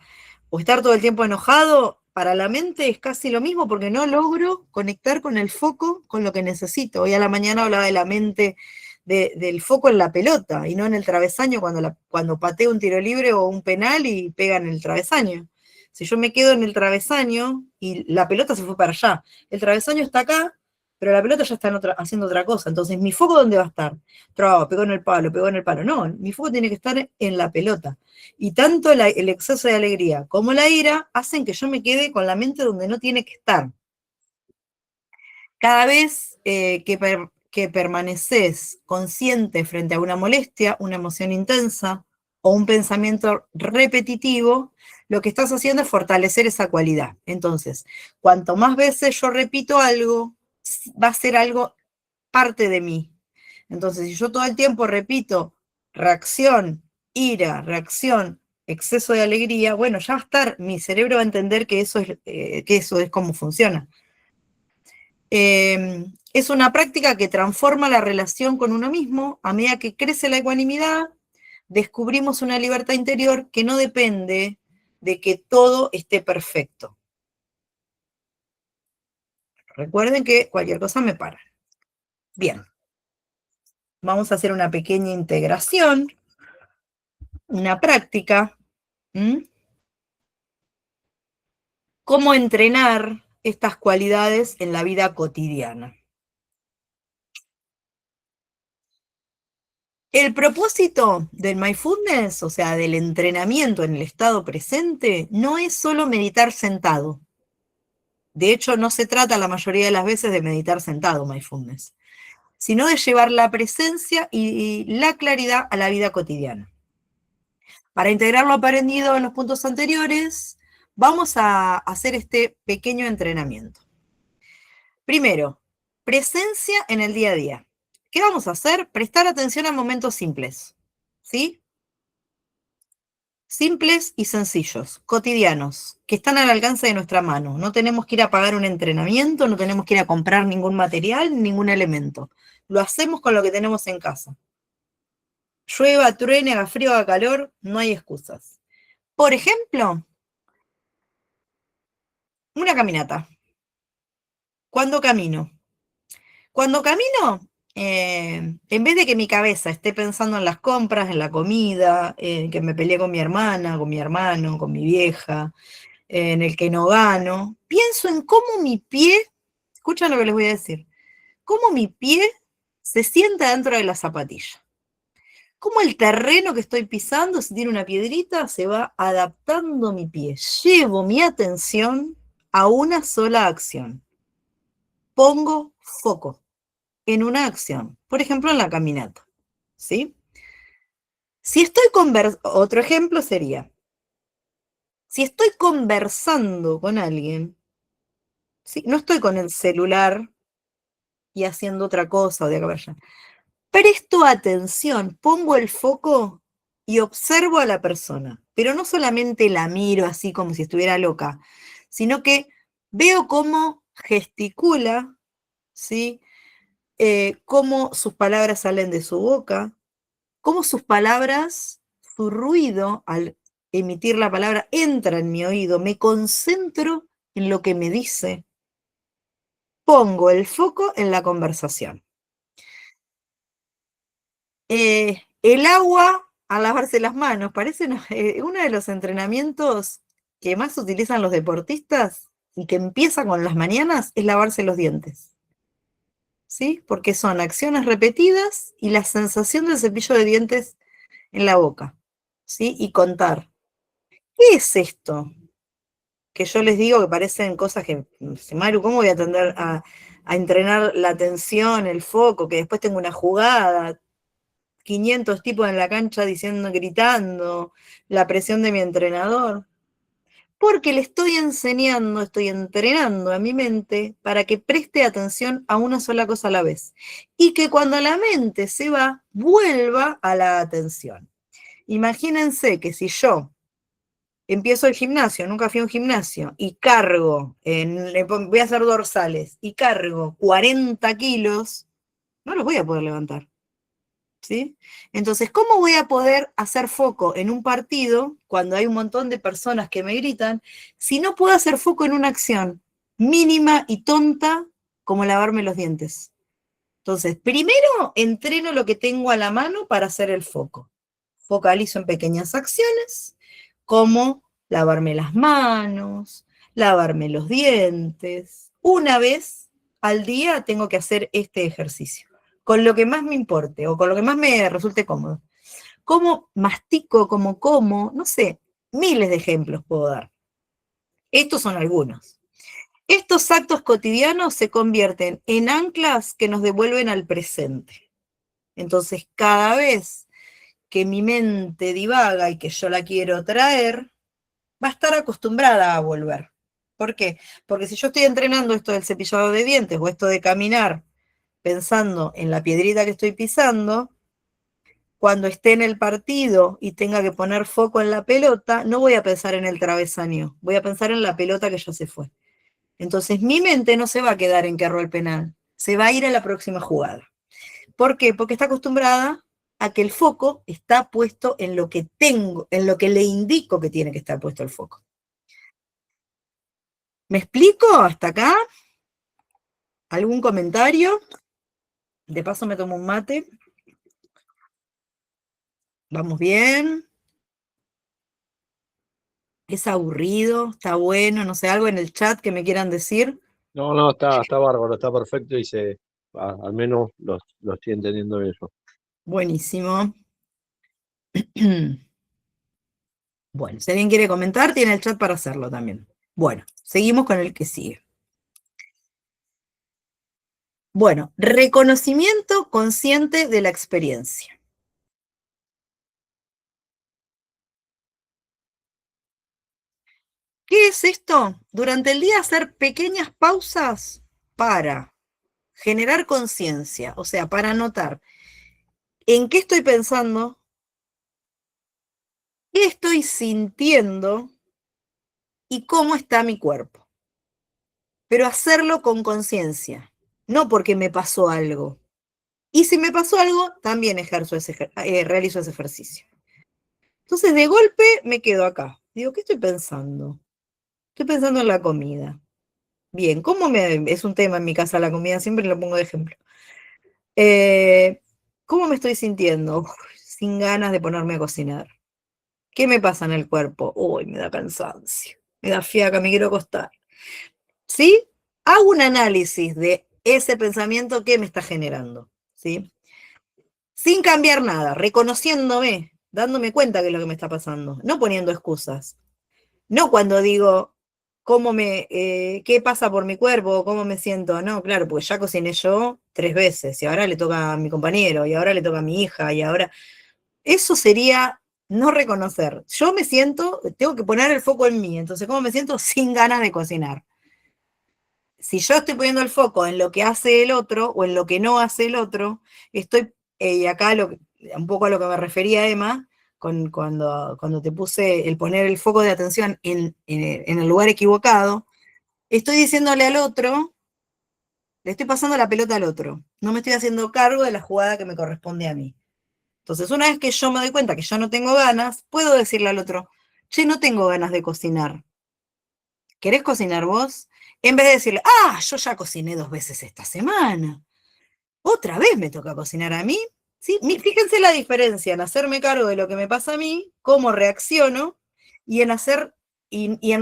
o estar todo el tiempo enojado, para la mente es casi lo mismo porque no logro conectar con el foco, con lo que necesito. Hoy a la mañana hablaba de la mente, del foco en la pelota y no en el travesaño cuando pateo un tiro libre o un penal y pega en el travesaño. Si yo me quedo en el travesaño y la pelota se fue para allá, el travesaño está acá, pero la pelota ya está haciendo otra cosa. Entonces, ¿mi foco dónde va a estar? Pegó en el palo, pegó en el palo. No, mi foco tiene que estar en la pelota. Y tanto el exceso de alegría como la ira hacen que yo me quede con la mente donde no tiene que estar. Cada vez que permaneces consciente frente a una molestia, una emoción intensa o un pensamiento repetitivo, lo que estás haciendo es fortalecer esa cualidad. Entonces, cuanto más veces yo repito algo, va a ser algo parte de mí. Entonces, si yo todo el tiempo repito reacción, ira, reacción, exceso de alegría, bueno, ya va a estar, mi cerebro va a entender que eso es como funciona. Es una práctica que transforma la relación con uno mismo. A medida que crece la ecuanimidad, descubrimos una libertad interior que no depende de que todo esté perfecto. Recuerden que cualquier cosa me para. Bien, vamos a hacer una pequeña integración, una práctica. ¿Cómo entrenar estas cualidades en la vida cotidiana? El propósito del mindfulness, o sea, del entrenamiento en el estado presente, no es solo meditar sentado. De hecho, no se trata la mayoría de las veces de meditar sentado, mindfulness, sino de llevar la presencia y la claridad a la vida cotidiana. Para integrar lo aprendido en los puntos anteriores, vamos a hacer este pequeño entrenamiento. Primero, presencia en el día a día. ¿Qué vamos a hacer? Prestar atención a momentos simples, ¿sí? Simples y sencillos, cotidianos, que están al alcance de nuestra mano. No tenemos que ir a pagar un entrenamiento, no tenemos que ir a comprar ningún material, ningún elemento. Lo hacemos con lo que tenemos en casa. Llueva, truene, haga frío, haga calor, no hay excusas. Por ejemplo, una caminata. ¿Cuándo camino? Cuando camino, en vez de que mi cabeza esté pensando en las compras, en la comida, en que me peleé con mi hermana, con mi hermano, con mi vieja, en el que no gano, pienso en cómo mi pie, escuchen lo que les voy a decir, cómo mi pie se sienta dentro de la zapatilla. Cómo el terreno que estoy pisando, si tiene una piedrita, se va adaptando mi pie. Llevo mi atención a una sola acción. Pongo foco en una acción, por ejemplo, en la caminata, ¿sí? Si estoy otro ejemplo sería, si estoy conversando con alguien, ¿sí? No estoy con el celular y haciendo otra cosa o de acá para allá. presto atención, pongo el foco y observo a la persona, pero no solamente la miro así como si estuviera loca, sino que veo cómo gesticula, ¿sí? Cómo sus palabras salen de su boca, cómo sus palabras, su ruido al emitir la palabra entra en mi oído, me concentro en lo que me dice, pongo el foco en la conversación. El agua al lavarse las manos, parece uno de los entrenamientos que más utilizan los deportistas y que empieza con las mañanas es lavarse los dientes. ¿Sí? Porque son acciones repetidas y la sensación del cepillo de dientes en la boca, ¿sí? Y contar. ¿Qué es esto? Que yo les digo que parecen cosas que, Maru, ¿cómo voy a atender a entrenar la atención, el foco, que después tengo una jugada, 500 tipos en la cancha diciendo, gritando, la presión de mi entrenador? Porque le estoy enseñando, estoy entrenando a mi mente para que preste atención a una sola cosa a la vez. Y que cuando la mente se va, vuelva a la atención. Imagínense que si yo empiezo el gimnasio, nunca fui a un gimnasio, y cargo, voy a hacer dorsales, y cargo 40 kilos, no los voy a poder levantar. ¿Sí? Entonces, ¿cómo voy a poder hacer foco en un partido cuando hay un montón de personas que me gritan si no puedo hacer foco en una acción mínima y tonta como lavarme los dientes? Entonces, primero entreno lo que tengo a la mano para hacer el foco. Focalizo en pequeñas acciones como lavarme las manos, lavarme los dientes. Una vez al día tengo que hacer este ejercicio, con lo que más me importe o con lo que más me resulte cómodo. ¿Cómo mastico, cómo como? No sé, miles de ejemplos puedo dar. Estos son algunos. Estos actos cotidianos se convierten en anclas que nos devuelven al presente. Entonces, cada vez que mi mente divaga y que yo la quiero traer, va a estar acostumbrada a volver. ¿Por qué? Porque si yo estoy entrenando esto del cepillado de dientes o esto de caminar pensando en la piedrita que estoy pisando, cuando esté en el partido y tenga que poner foco en la pelota, no voy a pensar en el travesaño, voy a pensar en la pelota que ya se fue. Entonces mi mente no se va a quedar en que erró el penal, se va a ir a la próxima jugada. ¿Por qué? Porque está acostumbrada a que el foco está puesto en lo que tengo, en lo que le indico que tiene que estar puesto el foco. ¿Me explico hasta acá? ¿Algún comentario? De paso me tomo un mate. ¿Vamos bien? ¿Es aburrido? ¿Está bueno? No sé, algo en el chat que me quieran decir. No, está bárbaro, está perfecto y al menos lo estoy entendiendo bien yo. Buenísimo. Bueno, si alguien quiere comentar, tiene el chat para hacerlo también. Bueno, seguimos con el que sigue. Bueno, reconocimiento consciente de la experiencia. ¿Qué es esto? Durante el día hacer pequeñas pausas para generar conciencia, o sea, para notar en qué estoy pensando, qué estoy sintiendo y cómo está mi cuerpo. Pero hacerlo con conciencia, no porque me pasó algo. Y si me pasó algo, también realizo ese ejercicio. Entonces, de golpe me quedo acá. Digo, ¿qué estoy pensando? Estoy pensando en la comida. Bien, es un tema en mi casa la comida? Siempre lo pongo de ejemplo. ¿Cómo me estoy sintiendo? Uf, sin ganas de ponerme a cocinar. ¿Qué me pasa en el cuerpo? Uy, me da cansancio, me da fiaca, me quiero acostar. ¿Sí? Hago un análisis de ese pensamiento que me está generando, ¿sí? Sin cambiar nada, reconociéndome, dándome cuenta de lo que me está pasando, no poniendo excusas. No cuando digo, qué pasa por mi cuerpo, cómo me siento. No, claro, porque ya cociné yo 3 veces, y ahora le toca a mi compañero, y ahora le toca a mi hija, y ahora... Eso sería no reconocer. Yo me siento, tengo que poner el foco en mí, entonces, ¿cómo me siento? Sin ganas de cocinar. Si yo estoy poniendo el foco en lo que hace el otro o en lo que no hace el otro, estoy y acá un poco a lo que me refería Emma, cuando te puse el poner el foco de atención en el lugar equivocado, estoy diciéndole al otro, le estoy pasando la pelota al otro, no me estoy haciendo cargo de la jugada que me corresponde a mí. Entonces, una vez que yo me doy cuenta que yo no tengo ganas, puedo decirle al otro, che, no tengo ganas de cocinar. ¿Querés cocinar vos? En vez de decirle, yo ya cociné 2 veces esta semana. ¿Otra vez me toca cocinar a mí? ¿Sí? Fíjense la diferencia en hacerme cargo de lo que me pasa a mí, cómo reacciono, y en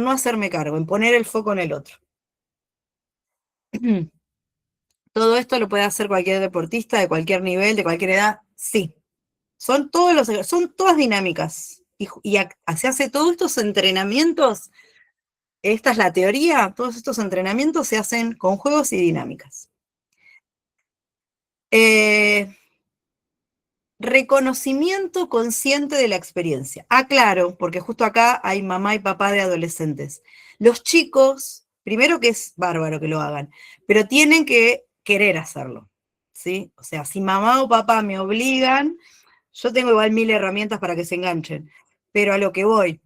no hacerme cargo, en poner el foco en el otro. Todo esto lo puede hacer cualquier deportista de cualquier nivel, de cualquier edad, sí. Son todas dinámicas. Y se hace todos estos entrenamientos, esta es la teoría, todos estos entrenamientos se hacen con juegos y dinámicas. Reconocimiento consciente de la experiencia. Claro, porque justo acá hay mamá y papá de adolescentes. Los chicos, primero que es bárbaro que lo hagan, pero tienen que querer hacerlo, ¿sí? O sea, si mamá o papá me obligan, yo tengo igual 1000 herramientas para que se enganchen, pero a lo que voy,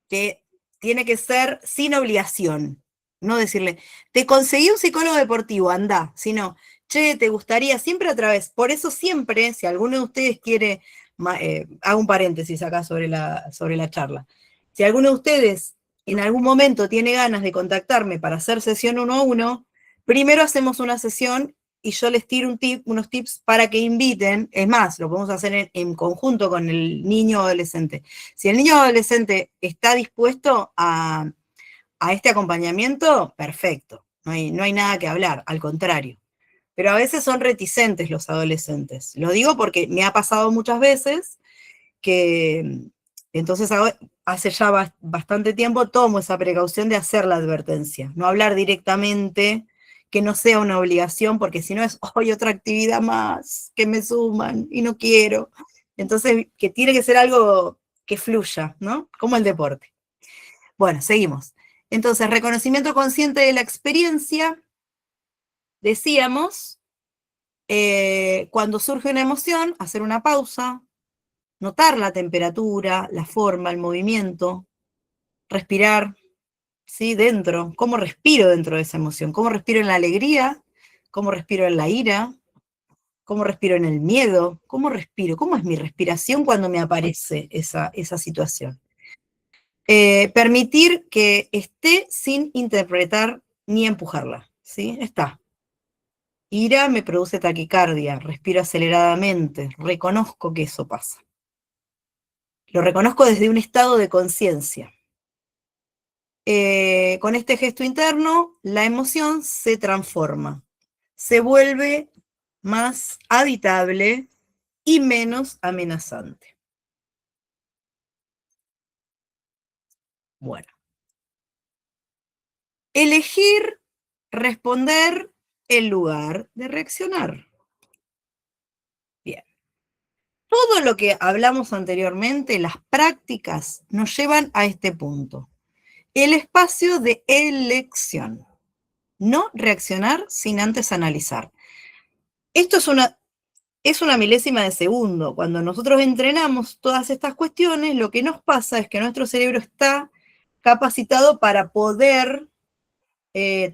que tiene que ser sin obligación, no decirle, te conseguí un psicólogo deportivo, anda, sino, che, te gustaría, siempre a través, por eso siempre, si alguno de ustedes quiere, hago un paréntesis acá sobre la charla, si alguno de ustedes en algún momento tiene ganas de contactarme para hacer sesión 1 a 1, primero hacemos una sesión y yo les tiro unos tips para que inviten, es más, lo podemos hacer en conjunto con el niño o adolescente. Si el niño o adolescente está dispuesto a este acompañamiento, perfecto, no hay nada que hablar, al contrario. Pero a veces son reticentes los adolescentes. Lo digo porque me ha pasado muchas veces que entonces hace ya bastante tiempo tomo esa precaución de hacer la advertencia, no hablar directamente, que no sea una obligación, porque si no es hoy otra actividad más que me suman y no quiero. Entonces, que tiene que ser algo que fluya, ¿no? Como el deporte. Bueno, seguimos. Entonces, reconocimiento consciente de la experiencia, decíamos, cuando surge una emoción, hacer una pausa, notar la temperatura, la forma, el movimiento, respirar, ¿sí? Dentro, cómo respiro dentro de esa emoción, cómo respiro en la alegría, cómo respiro en la ira, cómo respiro en el miedo, cómo respiro, cómo es mi respiración cuando me aparece esa situación. Permitir que esté sin interpretar ni empujarla, ¿sí? Está. Ira me produce taquicardia, respiro aceleradamente, reconozco que eso pasa. Lo reconozco desde un estado de conciencia. Con este gesto interno, la emoción se transforma, se vuelve más habitable y menos amenazante. Bueno. Elegir responder en lugar de reaccionar. Bien. Todo lo que hablamos anteriormente, las prácticas, nos llevan a este punto. El espacio de elección. No reaccionar sin antes analizar. Esto es una milésima de segundo. Cuando nosotros entrenamos todas estas cuestiones, lo que nos pasa es que nuestro cerebro está capacitado para poder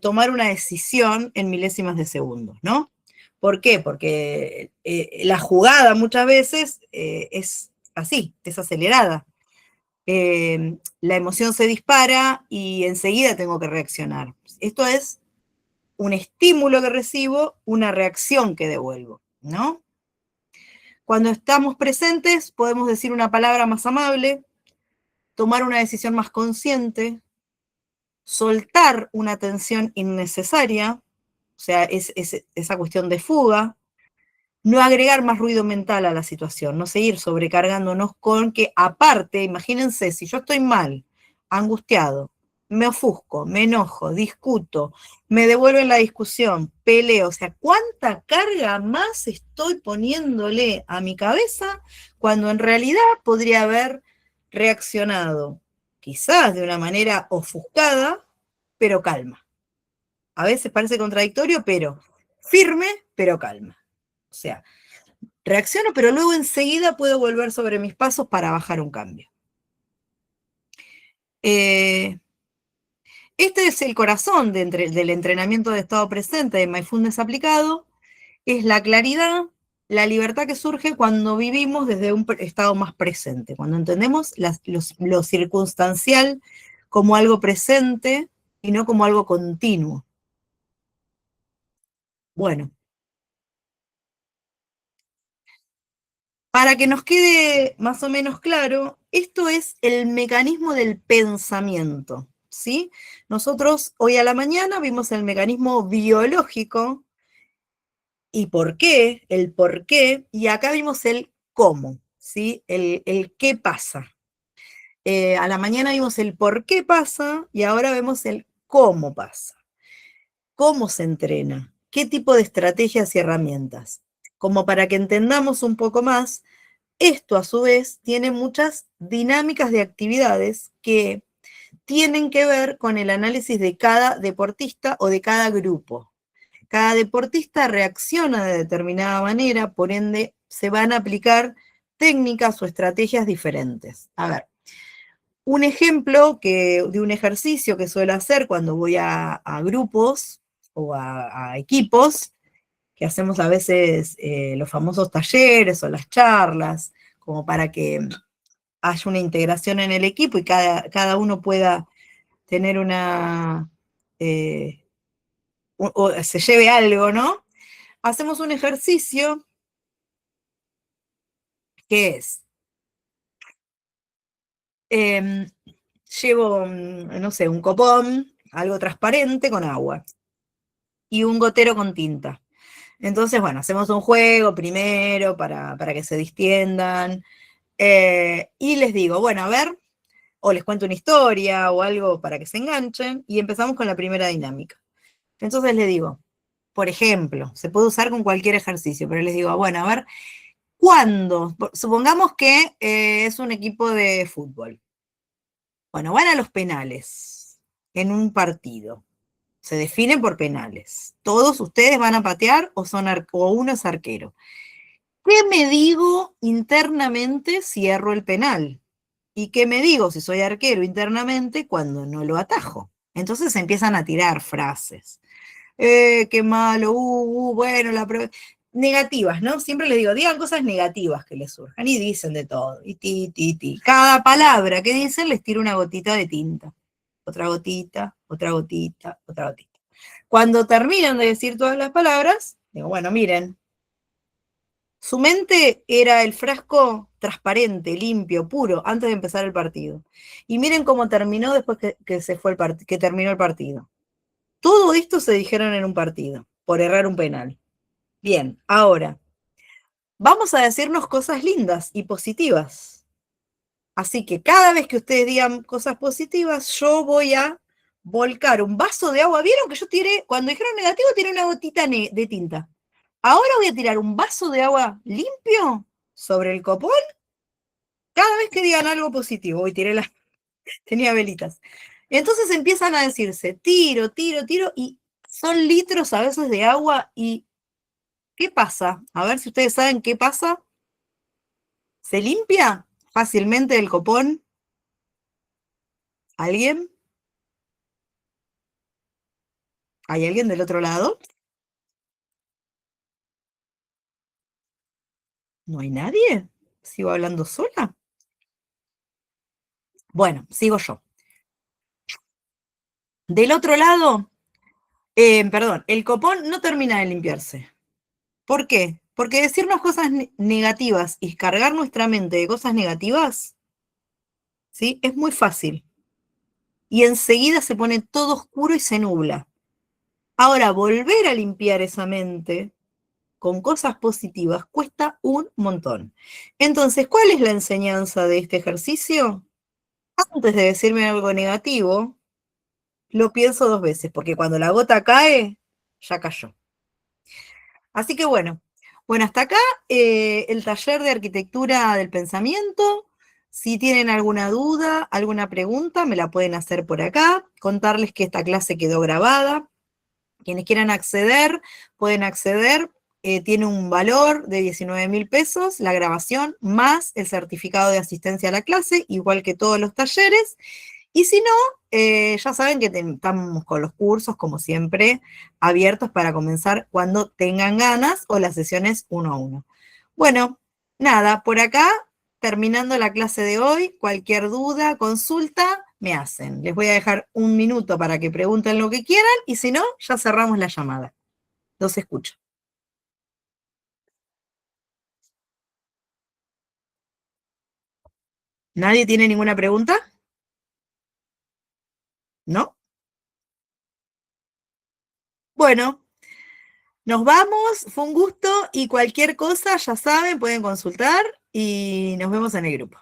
tomar una decisión en milésimas de segundo, ¿no? ¿Por qué? Porque la jugada muchas veces es así, es acelerada. La emoción se dispara y enseguida tengo que reaccionar. Esto es un estímulo que recibo, una reacción que devuelvo, ¿no? Cuando estamos presentes podemos decir una palabra más amable, tomar una decisión más consciente, soltar una tensión innecesaria, o sea, es esa cuestión de fuga, no agregar más ruido mental a la situación, no seguir sobrecargándonos con que aparte, imagínense, si yo estoy mal, angustiado, me ofusco, me enojo, discuto, me devuelvo en la discusión, peleo, o sea, ¿cuánta carga más estoy poniéndole a mi cabeza cuando en realidad podría haber reaccionado quizás de una manera ofuscada, pero calma? A veces parece contradictorio, pero firme, pero calma. O sea, reacciono, pero luego enseguida puedo volver sobre mis pasos para bajar un cambio. Este es el corazón del entrenamiento de estado presente de Mindfulness aplicado, es la claridad, la libertad que surge cuando vivimos desde un estado más presente, cuando entendemos lo circunstancial como algo presente y no como algo continuo. Bueno, para que nos quede más o menos claro, esto es el mecanismo del pensamiento, ¿sí? Nosotros hoy a la mañana vimos el mecanismo biológico y el por qué, y acá vimos el cómo, ¿sí? El qué pasa. A la mañana vimos el por qué pasa y ahora vemos el cómo pasa. ¿Cómo se entrena? ¿Qué tipo de estrategias y herramientas? Como para que entendamos un poco más, esto a su vez tiene muchas dinámicas de actividades que tienen que ver con el análisis de cada deportista o de cada grupo. Cada deportista reacciona de determinada manera, por ende se van a aplicar técnicas o estrategias diferentes. A ver, un ejemplo de un ejercicio que suelo hacer cuando voy a grupos o a equipos, que hacemos a veces los famosos talleres o las charlas, como para que haya una integración en el equipo y cada uno pueda tener o se lleve algo, ¿no? Hacemos un ejercicio que es, llevo, no sé, un copón, algo transparente con agua y un gotero con tinta. Entonces, bueno, hacemos un juego primero para que se distiendan y les digo, bueno, a ver, o les cuento una historia o algo para que se enganchen y empezamos con la primera dinámica. Entonces les digo, por ejemplo, se puede usar con cualquier ejercicio, pero les digo, bueno, a ver, ¿cuándo? Supongamos que es un equipo de fútbol. Bueno, van a los penales en un partido. Se define por penales. ¿Todos ustedes van a patear o uno es arquero? ¿Qué me digo internamente si erro el penal? ¿Y qué me digo si soy arquero internamente cuando no lo atajo? Entonces empiezan a tirar frases. Qué malo, bueno, negativas, ¿no? Siempre les digo, digan cosas negativas que les surjan, y dicen de todo, y ti. Cada palabra que dicen les tiro una gotita de tinta. Otra gotita, otra gotita, otra gotita. Cuando terminan de decir todas las palabras, digo, bueno, miren, su mente era el frasco transparente, limpio, puro, antes de empezar el partido. Y miren cómo terminó después que terminó el partido. Todo esto se dijeron en un partido, por errar un penal. Bien, ahora, vamos a decirnos cosas lindas y positivas. Así que cada vez que ustedes digan cosas positivas, yo voy a volcar un vaso de agua. ¿Vieron que yo tiré, cuando dijeron negativo, tiré una gotita de tinta? Ahora voy a tirar un vaso de agua limpio sobre el copón cada vez que digan algo positivo. Hoy tenía velitas. Entonces empiezan a decirse, tiro, y son litros a veces de agua. ¿Y qué pasa? A ver si ustedes saben qué pasa. ¿Se limpia fácilmente el copón? ¿Alguien? ¿Hay alguien del otro lado? ¿No hay nadie? ¿Sigo hablando sola? Bueno, sigo yo. Del otro lado, perdón, el copón no termina de limpiarse. ¿Por qué? Porque decirnos cosas negativas y cargar nuestra mente de cosas negativas, ¿sí? Es muy fácil. Y enseguida se pone todo oscuro y se nubla. Ahora, volver a limpiar esa mente con cosas positivas cuesta un montón. Entonces, ¿cuál es la enseñanza de este ejercicio? Antes de decirme algo negativo, lo pienso 2 veces, porque cuando la gota cae, ya cayó. Así que bueno, hasta acá el taller de arquitectura del pensamiento. Si tienen alguna duda, alguna pregunta, me la pueden hacer por acá. Contarles que esta clase quedó grabada. Quienes quieran acceder, pueden acceder tiene un valor de 19.000 pesos, la grabación, más el certificado de asistencia a la clase, igual que todos los talleres. Y si no, ya saben que estamos con los cursos, como siempre, abiertos para comenzar cuando tengan ganas o las sesiones 1 a 1. Bueno, nada, por acá, terminando la clase de hoy, cualquier duda, consulta, me hacen. Les voy a dejar un minuto para que pregunten lo que quieran y si no, ya cerramos la llamada. Los escucho. ¿Nadie tiene ninguna pregunta? ¿No? Bueno, nos vamos, fue un gusto y cualquier cosa, ya saben, pueden consultar y nos vemos en el grupo.